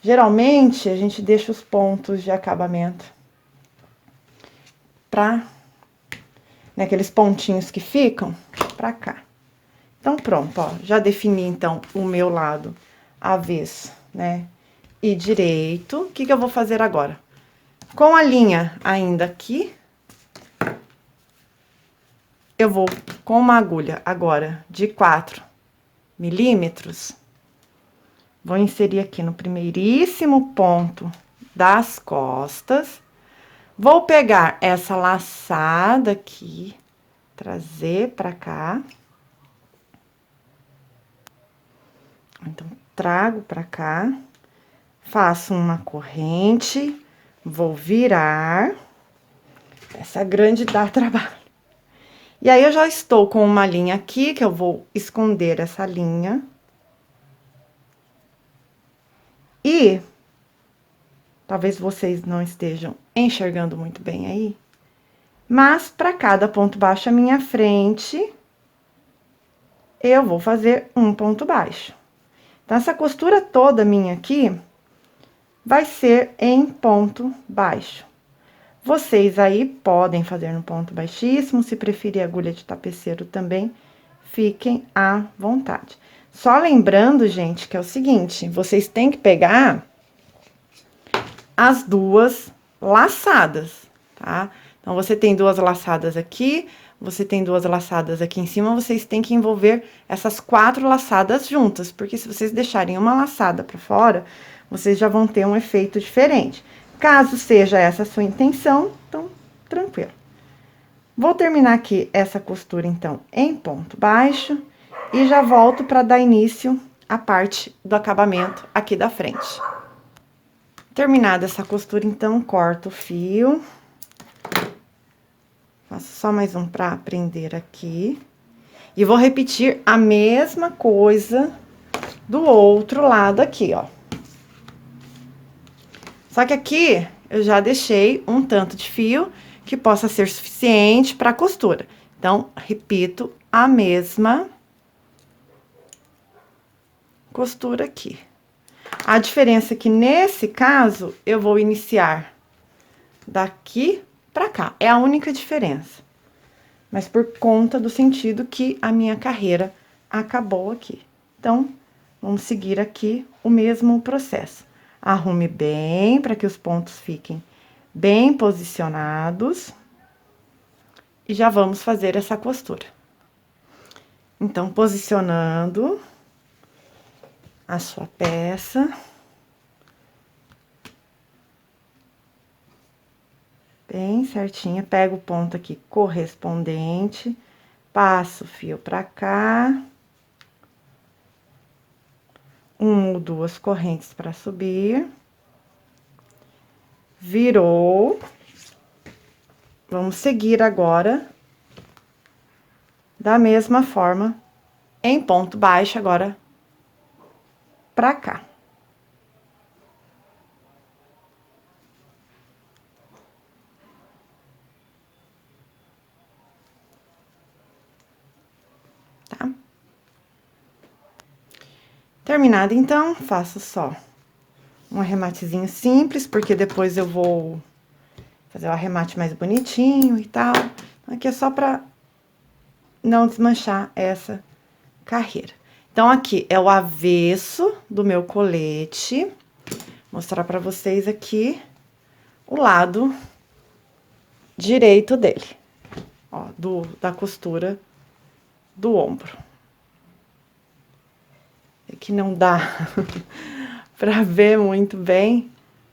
Geralmente, a gente deixa os pontos de acabamento pra, né, aqueles pontinhos que ficam pra cá. Então, pronto, ó, já defini, então, o meu lado avesso, né, e direito. O que eu vou fazer agora? Com a linha ainda aqui, eu vou com uma agulha agora de 4 milímetros, vou inserir aqui no primeiríssimo ponto das costas, vou pegar essa laçada aqui, trazer pra cá. Então, trago pra cá, faço uma corrente, vou virar. Essa grande dá trabalho. E aí, eu já estou com uma linha aqui, que eu vou esconder essa linha. E, talvez vocês não estejam enxergando muito bem aí, mas para cada ponto baixo à minha frente, eu vou fazer um ponto baixo. Então, essa costura toda minha aqui vai ser em ponto baixo. Vocês aí podem fazer no ponto baixíssimo, se preferir agulha de tapeceiro também, fiquem à vontade. Só lembrando, gente, que é o seguinte, vocês têm que pegar as duas laçadas, tá? Então, você tem duas laçadas aqui, você tem duas laçadas aqui em cima, vocês têm que envolver essas 4 laçadas juntas, porque se vocês deixarem uma laçada pra fora, vocês já vão ter um efeito diferente. Caso seja essa a sua intenção, então, tranquilo. Vou terminar aqui essa costura, então, em ponto baixo, e já volto para dar início à parte do acabamento aqui da frente. Terminada essa costura, então, corto o fio. Faço só mais um para prender aqui. E vou repetir a mesma coisa do outro lado aqui, ó. Só que aqui eu já deixei um tanto de fio que possa ser suficiente para costura. Então, repito a mesma costura aqui. A diferença é que nesse caso eu vou iniciar daqui pra cá. É a única diferença. Mas por conta do sentido que a minha carreira acabou aqui. Então, vamos seguir aqui o mesmo processo. Arrume bem para que os pontos fiquem bem posicionados. E já vamos fazer essa costura. Então, posicionando a sua peça. Bem certinha, pega o ponto aqui correspondente, passo o fio pra cá. Uma ou duas correntes para subir. Virou. Vamos seguir agora da mesma forma, em ponto baixo, agora pra cá. Tá? Terminado, então, faço só um arrematezinho simples, porque depois eu vou fazer o arremate mais bonitinho e tal. Aqui é só pra não desmanchar essa carreira. Então, aqui é o avesso do meu colete. Vou mostrar pra vocês aqui o lado direito dele, ó, da costura do ombro. É que não dá pra ver muito bem,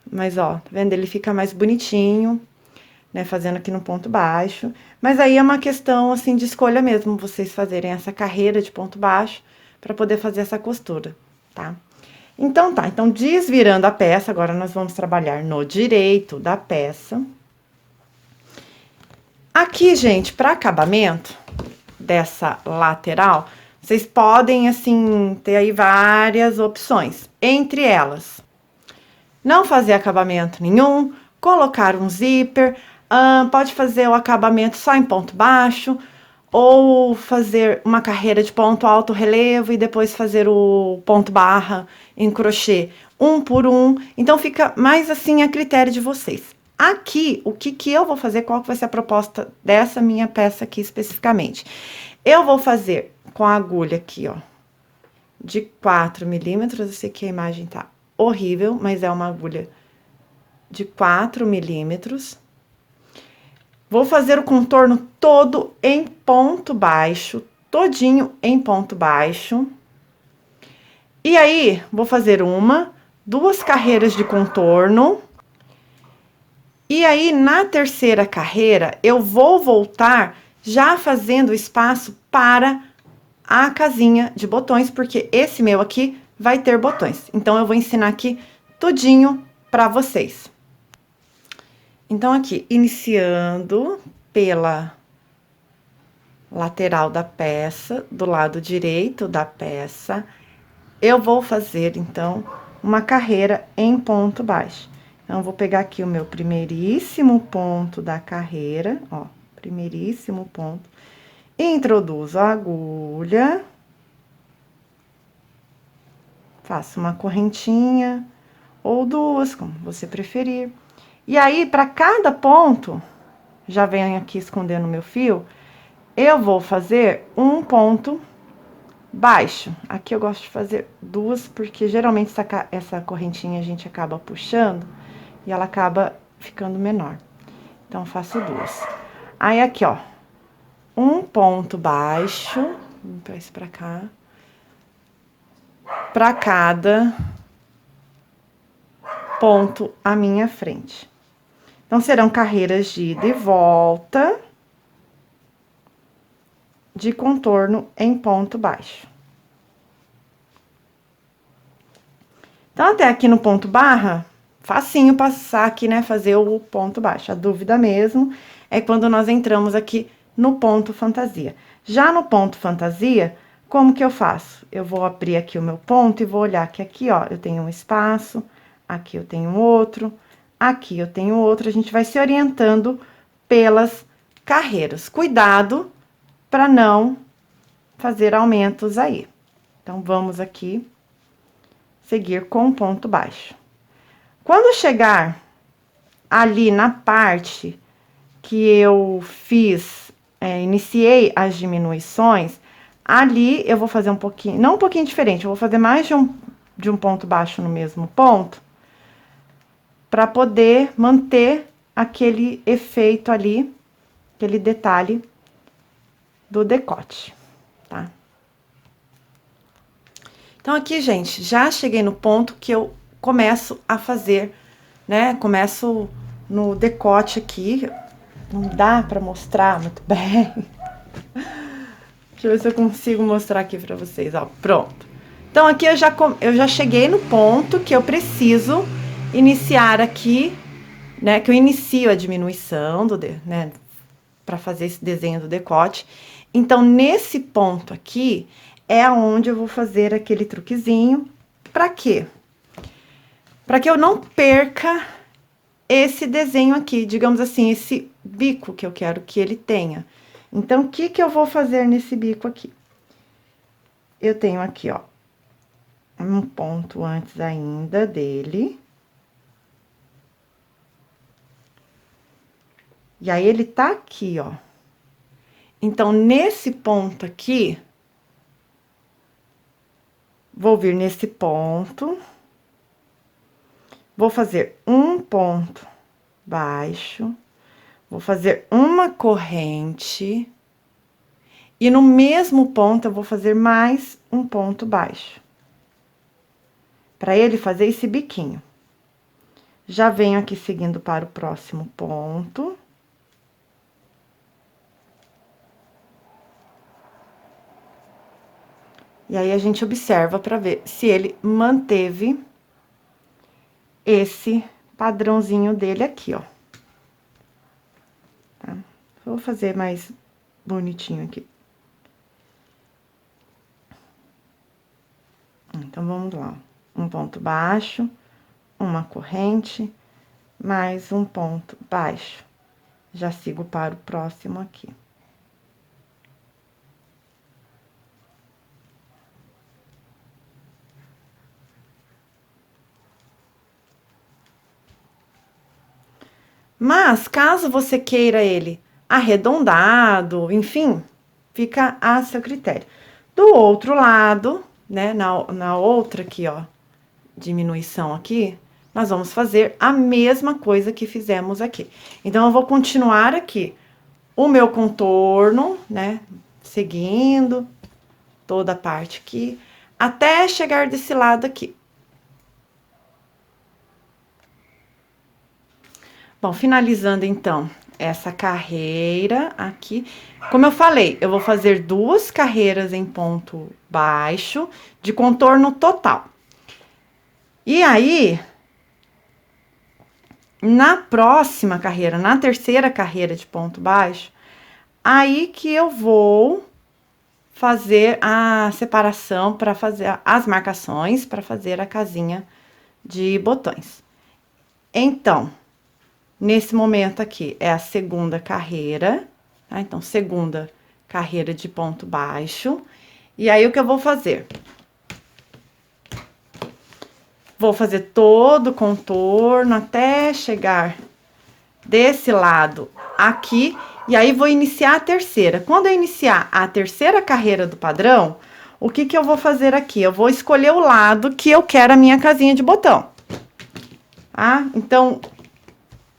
mas ó, tá vendo? Ele fica mais bonitinho, né, fazendo aqui no ponto baixo. Mas aí é uma questão, assim, de escolha mesmo, vocês fazerem essa carreira de ponto baixo pra poder fazer essa costura, tá? Então, tá, então desvirando a peça, agora nós vamos trabalhar no direito da peça. Aqui, gente, para acabamento dessa lateral, vocês podem, assim, ter aí várias opções. Entre elas, não fazer acabamento nenhum, colocar um zíper, pode fazer o acabamento só em ponto baixo, ou fazer uma carreira de ponto alto relevo e depois fazer o ponto barra em crochê um por um. Então, fica mais assim a critério de vocês. Aqui, o que eu vou fazer, qual que vai ser a proposta dessa minha peça aqui especificamente? Eu vou fazer com a agulha aqui, ó, de 4 milímetros, eu sei que a imagem tá horrível, mas é uma agulha de 4 milímetros. Vou fazer o contorno todo em ponto baixo, todinho em ponto baixo. E aí, vou fazer uma, duas carreiras de contorno. E aí, na terceira carreira, eu vou voltar já fazendo espaço para a casinha de botões, porque esse meu aqui vai ter botões. Então, eu vou ensinar aqui tudinho para vocês. Então, aqui, iniciando pela lateral da peça, do lado direito da peça, eu vou fazer, então, uma carreira em ponto baixo. Então, vou pegar aqui o meu primeiríssimo ponto da carreira, ó, primeiríssimo ponto, introduzo a agulha, faço uma correntinha, ou duas, como você preferir. E aí, para cada ponto, já venho aqui escondendo o meu fio, eu vou fazer um ponto baixo. Aqui eu gosto de fazer duas, porque geralmente essa correntinha a gente acaba puxando e ela acaba ficando menor. Então, faço duas. Aí, aqui, ó, um ponto baixo, vou pra isso pra cá, pra cada ponto à minha frente. Então, serão carreiras de ida e volta, de contorno em ponto baixo. Então, até aqui no ponto barra, facinho passar aqui, né, fazer o ponto baixo. A dúvida mesmo é quando nós entramos aqui no ponto fantasia. Já no ponto fantasia, como que eu faço? Eu vou abrir aqui o meu ponto e vou olhar que aqui, ó, eu tenho um espaço, aqui eu tenho outro, aqui eu tenho outro. A gente vai se orientando pelas carreiras. Cuidado para não fazer aumentos aí. Então, vamos aqui seguir com um ponto baixo. Quando chegar ali na parte que eu fiz, iniciei as diminuições, ali eu vou fazer um pouquinho, não um pouquinho diferente, eu vou fazer mais de um ponto baixo no mesmo ponto, para poder manter aquele efeito ali, aquele detalhe do decote, tá? Então, aqui, gente, já cheguei no ponto que eu começo a fazer, né? Começo no decote aqui. Não dá pra mostrar muito bem. Deixa eu ver se eu consigo mostrar aqui pra vocês, ó. Pronto. Então, aqui eu já cheguei no ponto que eu preciso iniciar aqui, né? Que eu inicio a diminuição né? Pra fazer esse desenho do decote. Então, nesse ponto aqui, é onde eu vou fazer aquele truquezinho. Pra quê? Pra que eu não perca esse desenho aqui, digamos assim, esse bico que eu quero que ele tenha. Então, o que que eu vou fazer nesse bico aqui? Eu tenho aqui, ó, um ponto antes ainda dele. E aí, ele tá aqui, ó. Então, nesse ponto aqui, vou vir nesse ponto, vou fazer um ponto baixo, vou fazer uma corrente, e no mesmo ponto eu vou fazer mais um ponto baixo, para ele fazer esse biquinho. Já venho aqui seguindo para o próximo ponto. E aí, a gente observa para ver se ele manteve esse padrãozinho dele aqui, ó. Tá? Vou fazer mais bonitinho aqui. Então, vamos lá. Um ponto baixo, uma corrente, mais um ponto baixo. Já sigo para o próximo aqui. Mas, caso você queira ele arredondado, enfim, fica a seu critério. Do outro lado, né, na outra aqui, ó, diminuição aqui, nós vamos fazer a mesma coisa que fizemos aqui. Então, eu vou continuar aqui o meu contorno, né, seguindo toda a parte aqui, até chegar desse lado aqui. Bom, finalizando, então, essa carreira aqui. Como eu falei, eu vou fazer 2 carreiras em ponto baixo de contorno total. E aí, na próxima carreira, na terceira carreira de ponto baixo, aí que eu vou fazer a separação para fazer as marcações, para fazer a casinha de botões. Então, nesse momento aqui, é a segunda carreira, tá? Então, segunda carreira de ponto baixo. E aí, o que eu vou fazer? Vou fazer todo o contorno até chegar desse lado aqui. E aí, vou iniciar a terceira. Quando eu iniciar a terceira carreira do padrão, o que que eu vou fazer aqui? Eu vou escolher o lado que eu quero a minha casinha de botão. Tá? Então,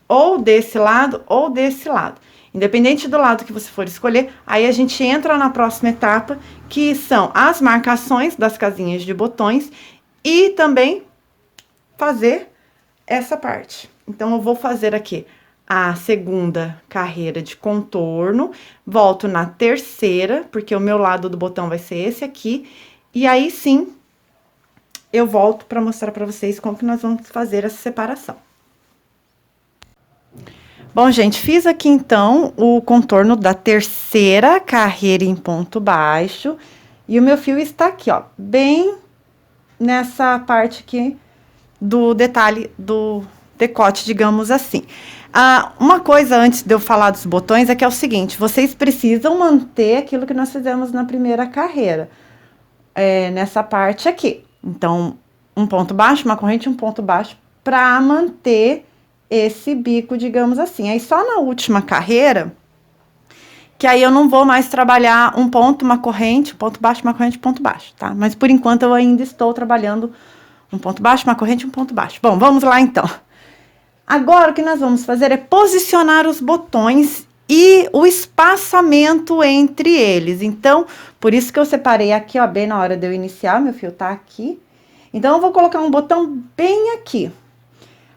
ou desse lado ou desse lado. Independente do lado que você for escolher, aí a gente entra na próxima etapa, que são as marcações das casinhas de botões e também fazer essa parte. Então, eu vou fazer aqui a segunda carreira de contorno, volto na terceira, porque o meu lado do botão vai ser esse aqui, e aí sim, eu volto para mostrar para vocês como que nós vamos fazer essa separação. Bom, gente, fiz aqui então o contorno da terceira carreira em ponto baixo. E o meu fio está aqui, ó, bem nessa parte aqui do detalhe do decote, digamos assim. Uma coisa antes de eu falar dos botões é que é o seguinte, vocês precisam manter aquilo que nós fizemos na primeira carreira, nessa parte aqui. Então, um ponto baixo, uma corrente, um ponto baixo, para manter esse bico, digamos assim. Aí, só na última carreira, que aí eu não vou mais trabalhar um ponto, uma corrente, ponto baixo, uma corrente, ponto baixo, tá? Mas, por enquanto, eu ainda estou trabalhando um ponto baixo, uma corrente, um ponto baixo. Bom, vamos lá, então. Agora, o que nós vamos fazer é posicionar os botões e o espaçamento entre eles. Então, por isso que eu separei aqui, ó, bem na hora de eu iniciar, meu fio tá aqui. Então, eu vou colocar um botão bem aqui.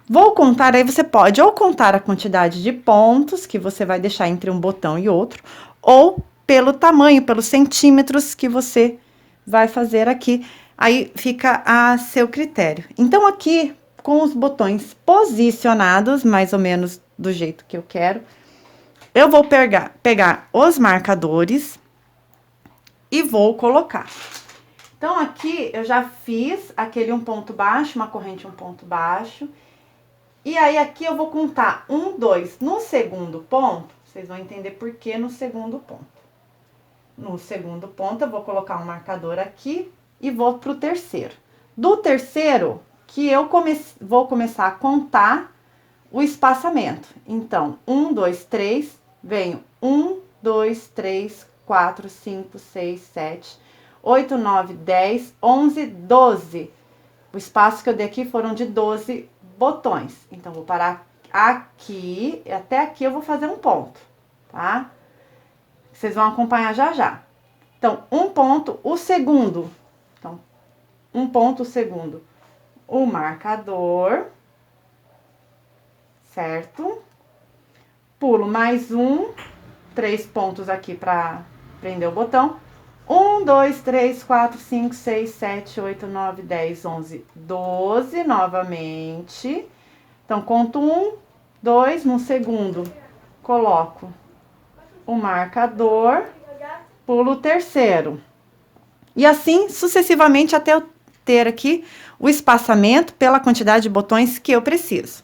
Vou contar, aí você pode ou contar a quantidade de pontos que você vai deixar entre um botão e outro, ou pelo tamanho, pelos centímetros que você vai fazer aqui. Aí fica a seu critério. Então, aqui, com os botões posicionados, mais ou menos do jeito que eu quero, eu vou pegar os marcadores e vou colocar. Então, aqui eu já fiz aquele um ponto baixo, uma corrente, um ponto baixo. E aí, aqui eu vou contar 1, 2. No segundo ponto, vocês vão entender por que no segundo ponto. No segundo ponto, eu vou colocar um marcador aqui e vou pro terceiro. Do terceiro, que eu vou começar a contar o espaçamento. Então, 1, 2, 3, venho 1, 2, 3, 4, 5, 6, 7, 8, 9, 10, 11, 12. O espaço que eu dei aqui foram de 12 botões. Então, vou parar aqui, até aqui eu vou fazer um ponto, tá? Vocês vão acompanhar já já. Então, um ponto, o segundo. Então, um ponto, o segundo. O marcador, certo? Pulo mais um, 3 pontos aqui pra prender o botão. 1, 2, 3, 4, 5, 6, 7, 8, 9, 10, 11, 12, novamente. Então, conto 1, 2, no segundo, coloco o marcador, pulo o terceiro. E assim, sucessivamente, até eu ter aqui o espaçamento pela quantidade de botões que eu preciso.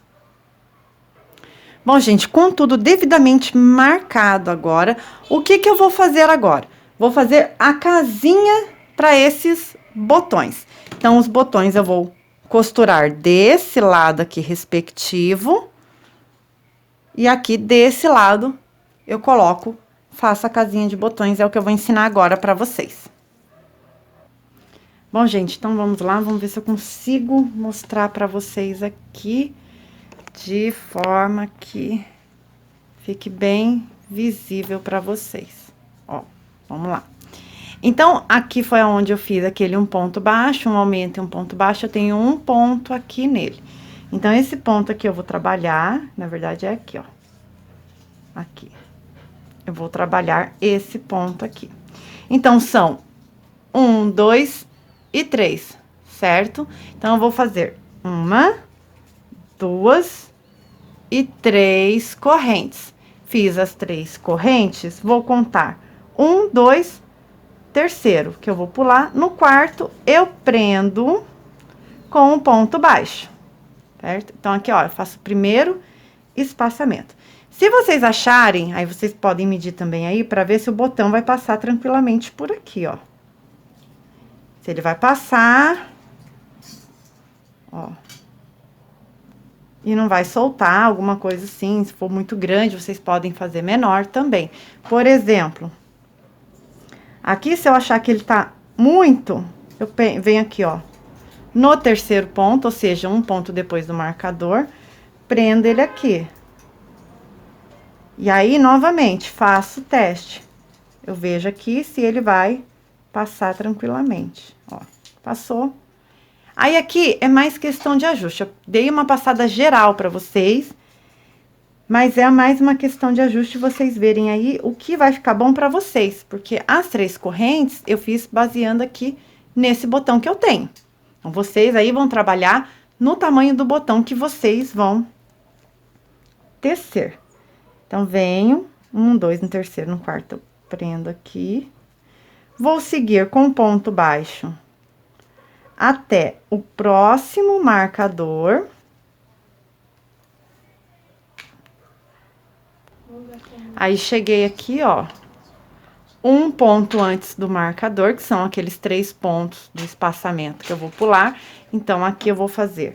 Bom, gente, com tudo devidamente marcado agora, o que eu vou fazer agora? Vou fazer a casinha para esses botões. Então, os botões eu vou costurar desse lado aqui respectivo. E aqui desse lado eu coloco, faço a casinha de botões, é o que eu vou ensinar agora para vocês. Bom, gente, então vamos lá, vamos ver se eu consigo mostrar para vocês aqui de forma que fique bem visível para vocês. Ó. Vamos lá. Então, aqui foi onde eu fiz aquele um ponto baixo, um aumento e um ponto baixo. Eu tenho um ponto aqui nele. Então, esse ponto aqui eu vou trabalhar, na verdade, é aqui, ó. Aqui. Eu vou trabalhar esse ponto aqui. Então, são 1, 2 e 3, certo? Então, eu vou fazer 1, 2 e 3 correntes. Fiz as 3 correntes, vou contar 1, 2, terceiro, que eu vou pular. No quarto, eu prendo com um ponto baixo, certo? Então, aqui, ó, eu faço o primeiro espaçamento. Se vocês acharem, aí vocês podem medir também aí, pra ver se o botão vai passar tranquilamente por aqui, ó. Se ele vai passar, ó. E não vai soltar, alguma coisa assim, se for muito grande, vocês podem fazer menor também. Por exemplo, aqui, se eu achar que ele tá muito, eu venho aqui, ó, no terceiro ponto, ou seja, um ponto depois do marcador, prendo ele aqui. E aí, novamente, faço o teste. Eu vejo aqui se ele vai passar tranquilamente, ó, passou. Aí, aqui é mais questão de ajuste. Eu dei uma passada geral pra vocês, mas é mais uma questão de ajuste, vocês verem aí o que vai ficar bom pra vocês. Porque as 3 correntes eu fiz baseando aqui nesse botão que eu tenho. Então, vocês aí vão trabalhar no tamanho do botão que vocês vão tecer. Então, venho, 1, 2, no terceiro, no quarto, eu prendo aqui. Vou seguir com ponto baixo até o próximo marcador. Aí, cheguei aqui, ó, um ponto antes do marcador, que são aqueles 3 pontos do espaçamento que eu vou pular. Então, aqui eu vou fazer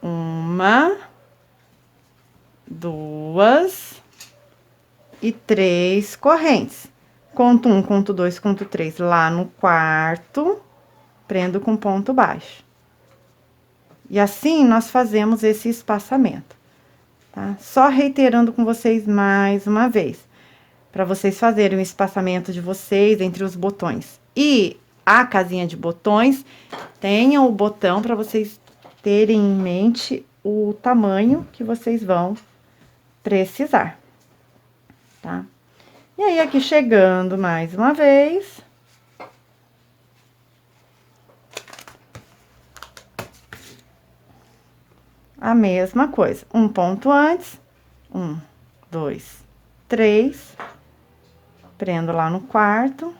1, 2 e 3 correntes. Conto 1, conto 2, conto 3 lá no quarto, prendo com ponto baixo. E assim, nós fazemos esse espaçamento, tá? Só reiterando com vocês mais uma vez, para vocês fazerem o espaçamento de vocês entre os botões. E a casinha de botões, tenham o botão para vocês terem em mente o tamanho que vocês vão precisar, tá? E aí, aqui chegando mais uma vez. A mesma coisa, um ponto antes, 1, 2, 3, prendo lá no quarto.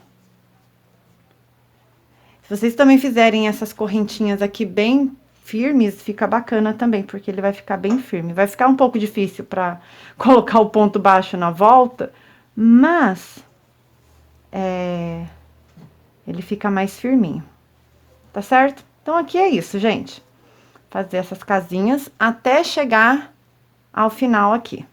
Se vocês também fizerem essas correntinhas aqui bem firmes, fica bacana também, porque ele vai ficar bem firme. Vai ficar um pouco difícil para colocar o ponto baixo na volta, mas ele fica mais firminho, tá certo? Então, aqui é isso, gente. Fazer essas casinhas até chegar ao final aqui.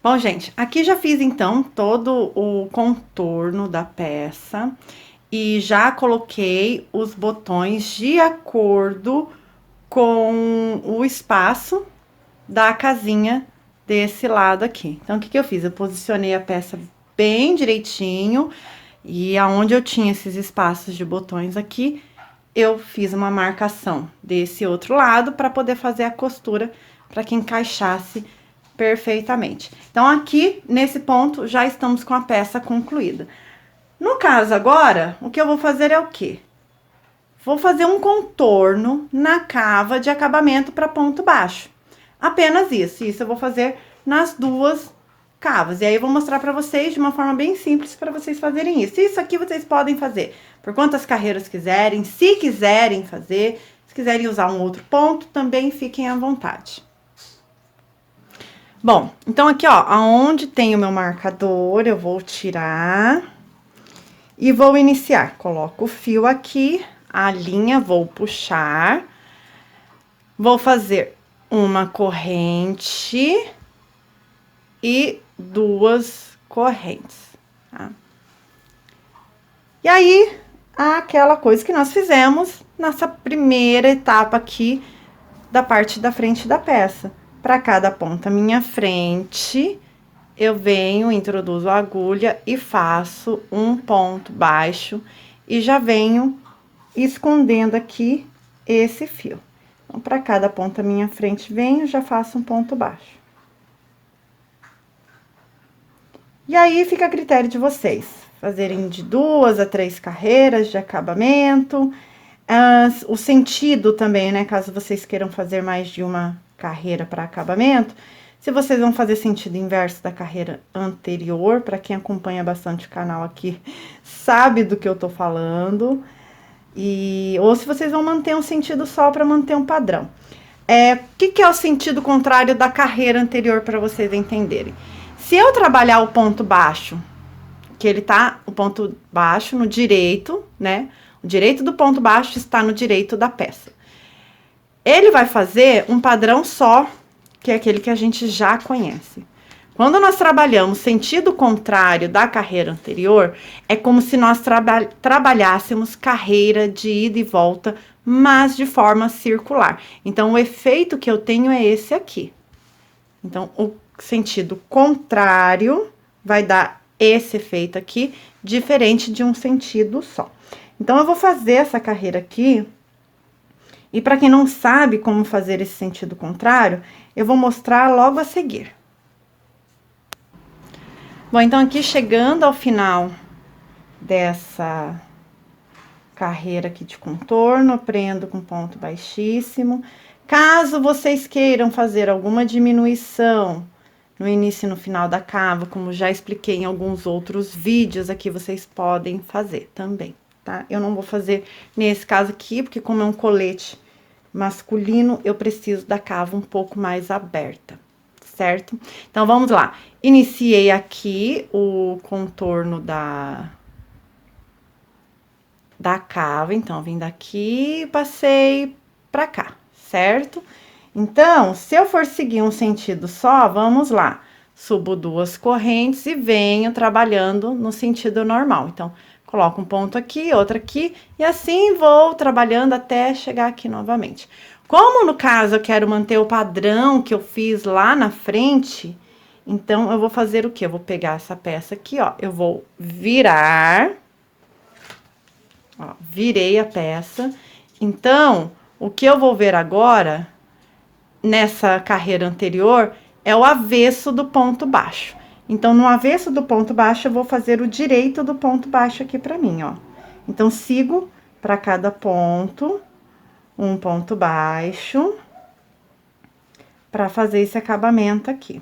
Bom, gente, aqui já fiz, então, todo o contorno da peça e já coloquei os botões de acordo com o espaço da casinha desse lado aqui. Então, o que que eu fiz? Eu posicionei a peça bem direitinho e aonde eu tinha esses espaços de botões aqui, eu fiz uma marcação desse outro lado para poder fazer a costura para que encaixasse perfeitamente. Então, aqui, nesse ponto, já estamos com a peça concluída. No caso agora, o que eu vou fazer é o quê? Vou fazer um contorno na cava de acabamento para ponto baixo. Apenas isso. Isso eu vou fazer nas duas cavas. E aí, eu vou mostrar para vocês de uma forma bem simples para vocês fazerem isso. Isso aqui vocês podem fazer por quantas carreiras quiserem. Se quiserem fazer, se quiserem usar um outro ponto, também fiquem à vontade. Bom, então aqui, ó, aonde tem o meu marcador, eu vou tirar e vou iniciar. Coloco o fio aqui, a linha, vou puxar, vou fazer uma corrente e 2 correntes, tá? E aí, aquela coisa que nós fizemos nessa primeira etapa aqui da parte da frente da peça. Para cada ponta minha frente, eu venho, introduzo a agulha e faço um ponto baixo e já venho escondendo aqui esse fio. Então, para cada ponta minha frente, venho, já faço um ponto baixo. E aí, fica a critério de vocês, fazerem de 2 a 3 carreiras de acabamento. O sentido também, né, caso vocês queiram fazer mais de uma carreira para acabamento, se vocês vão fazer sentido inverso da carreira anterior, para quem acompanha bastante o canal aqui, sabe do que eu tô falando, ou se vocês vão manter um sentido só para manter um padrão. O que é o sentido contrário da carreira anterior, para vocês entenderem? Se eu trabalhar o ponto baixo, que ele tá, o ponto baixo no direito, né, o direito do ponto baixo está no direito da peça. Ele vai fazer um padrão só, que é aquele que a gente já conhece. Quando nós trabalhamos sentido contrário da carreira anterior, é como se nós trabalhássemos carreira de ida e volta, mas de forma circular. Então, o efeito que eu tenho é esse aqui. Então, o sentido contrário vai dar esse efeito aqui, diferente de um sentido só. Então, eu vou fazer essa carreira aqui E para quem não sabe como fazer esse sentido contrário, eu vou mostrar logo a seguir. Bom, então aqui chegando ao final dessa carreira aqui de contorno, prendo com ponto baixíssimo. Caso vocês queiram fazer alguma diminuição no início e no final da cava, como já expliquei em alguns outros vídeos, aqui vocês podem fazer também, tá? Eu não vou fazer nesse caso aqui, porque como é um colete masculino, eu preciso da cava um pouco mais aberta, certo? Então, vamos lá. Iniciei aqui o contorno da cava, então, vim daqui e passei pra cá, certo? Então, se eu for seguir um sentido só, vamos lá. Subo 2 correntes e venho trabalhando no sentido normal. Então, coloco um ponto aqui, outro aqui, e assim vou trabalhando até chegar aqui novamente. Como no caso eu quero manter o padrão que eu fiz lá na frente, então eu vou fazer o quê? Eu vou pegar essa peça aqui, ó, eu vou virar. Ó, virei a peça. Então, o que eu vou ver agora, nessa carreira anterior, é o avesso do ponto baixo. Então, no avesso do ponto baixo, eu vou fazer o direito do ponto baixo aqui pra mim, ó. Então, sigo para cada ponto, um ponto baixo, pra fazer esse acabamento aqui.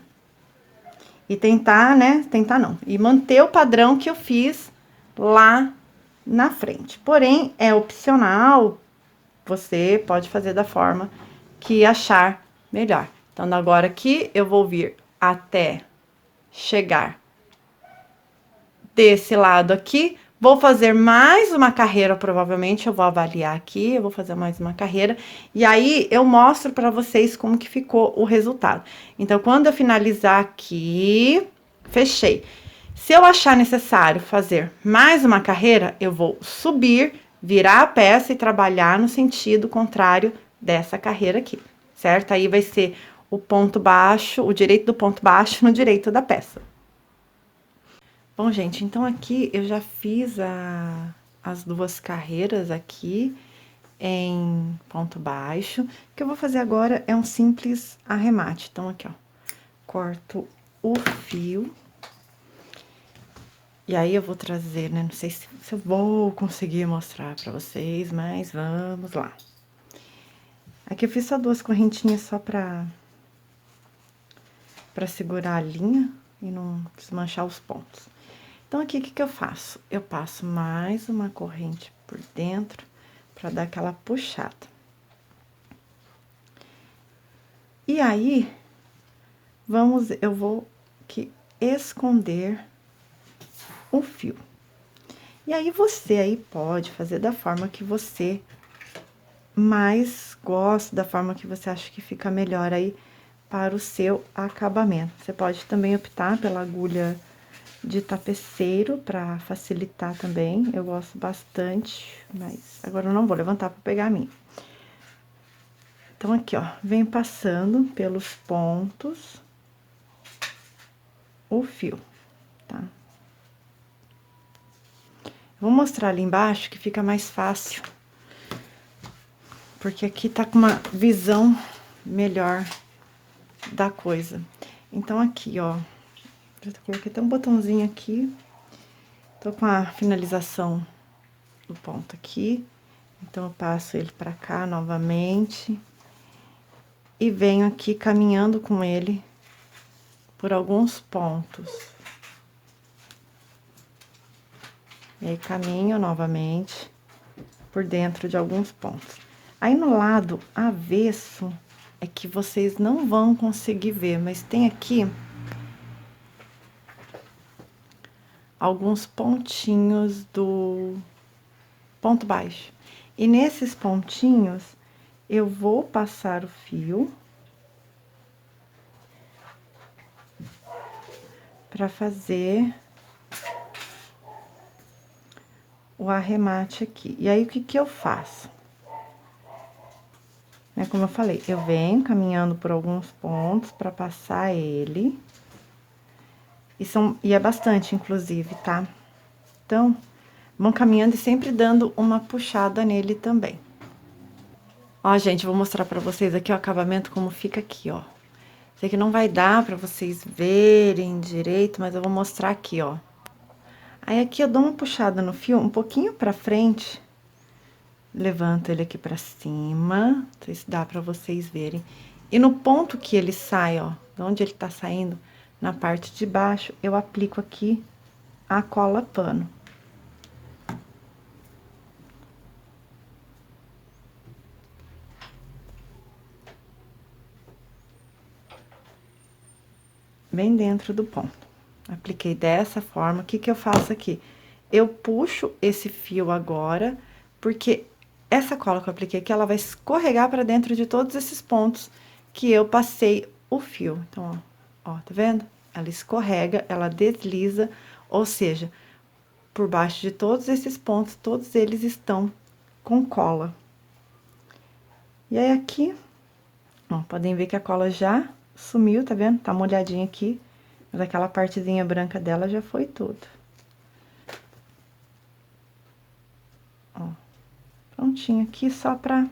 E tentar, né, tentar não, e manter o padrão que eu fiz lá na frente. Porém, é opcional, você pode fazer da forma que achar melhor. Então, agora aqui, eu vou vir até chegar desse lado aqui. Vou fazer mais uma carreira, provavelmente, eu vou avaliar aqui, eu vou fazer mais uma carreira. E aí, eu mostro pra vocês como que ficou o resultado. Então, quando eu finalizar aqui, fechei. Se eu achar necessário fazer mais uma carreira, eu vou subir, virar a peça e trabalhar no sentido contrário dessa carreira aqui, certo? Aí vai ser o ponto baixo, o direito do ponto baixo no direito da peça. Bom, gente, então aqui eu já fiz as 2 carreiras aqui em ponto baixo. O que eu vou fazer agora é um simples arremate. Então, aqui, ó, corto o fio. E aí, eu vou trazer, né? Não sei se eu vou conseguir mostrar pra vocês, mas vamos lá. Aqui eu fiz só 2 correntinhas só pra segurar a linha e não desmanchar os pontos. Então, aqui, o que eu faço? Eu passo mais uma corrente por dentro pra dar aquela puxada. E aí, eu vou aqui esconder o fio. E aí, você aí pode fazer da forma que você mais gosta, da forma que você acha que fica melhor aí para o seu acabamento. Você pode também optar pela agulha de tapeceiro para facilitar também. Eu gosto bastante, mas agora eu não vou levantar para pegar a minha. Então, aqui, ó, venho passando pelos pontos o fio, tá? Vou mostrar ali embaixo que fica mais fácil, porque aqui tá com uma visão melhor da coisa. Então, aqui, ó, já coloquei até um botãozinho aqui, tô com a finalização do ponto aqui, então eu passo ele pra cá novamente e venho aqui caminhando com ele por alguns pontos. E aí, caminho novamente por dentro de alguns pontos. Aí, no lado avesso, é que vocês não vão conseguir ver, mas tem aqui alguns pontinhos do ponto baixo. E nesses pontinhos, eu vou passar o fio para fazer o arremate aqui. E aí, o que eu faço? Né, como eu falei, eu venho caminhando por alguns pontos para passar ele. E é bastante, inclusive, tá? Então, vão caminhando e sempre dando uma puxada nele também. Ó, gente, vou mostrar pra vocês aqui o acabamento como fica aqui, ó. Sei que não vai dar pra vocês verem direito, mas eu vou mostrar aqui, ó. Aí, aqui eu dou uma puxada no fio um pouquinho pra frente. Levanto ele aqui pra cima, não sei se dá pra vocês verem. E no ponto que ele sai, ó, de onde ele tá saindo, na parte de baixo, eu aplico aqui a cola pano. Bem dentro do ponto. Apliquei dessa forma. O que que eu faço aqui? Eu puxo esse fio agora, porque essa cola que eu apliquei aqui, ela vai escorregar pra dentro de todos esses pontos que eu passei o fio. Então, ó, tá vendo? Ela escorrega, ela desliza, ou seja, por baixo de todos esses pontos, todos eles estão com cola. E aí, aqui, ó, podem ver que a cola já sumiu, tá vendo? Tá molhadinha aqui, mas aquela partezinha branca dela já foi tudo. Ó, prontinho aqui, só pra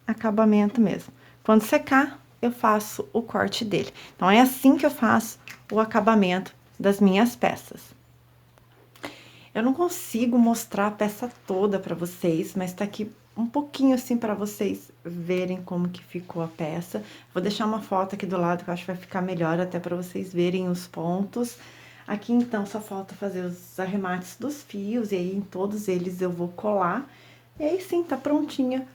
acabamento mesmo. Quando secar, eu faço o corte dele. Então, é assim que eu faço o acabamento das minhas peças. Eu não consigo mostrar a peça toda pra vocês, mas tá aqui um pouquinho assim pra vocês verem como que ficou a peça. Vou deixar uma foto aqui do lado que eu acho que vai ficar melhor até pra vocês verem os pontos. Aqui, então, só falta fazer os arremates dos fios, e aí em todos eles eu vou colar. E aí sim, tá prontinha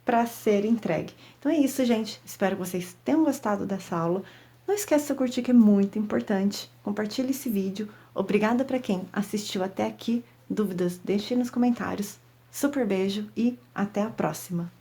para ser entregue. Então é isso, gente. Espero que vocês tenham gostado dessa aula. Não esqueça de curtir, que é muito importante. Compartilhe esse vídeo. Obrigada para quem assistiu até aqui. Dúvidas, deixe nos comentários. Super beijo e até a próxima!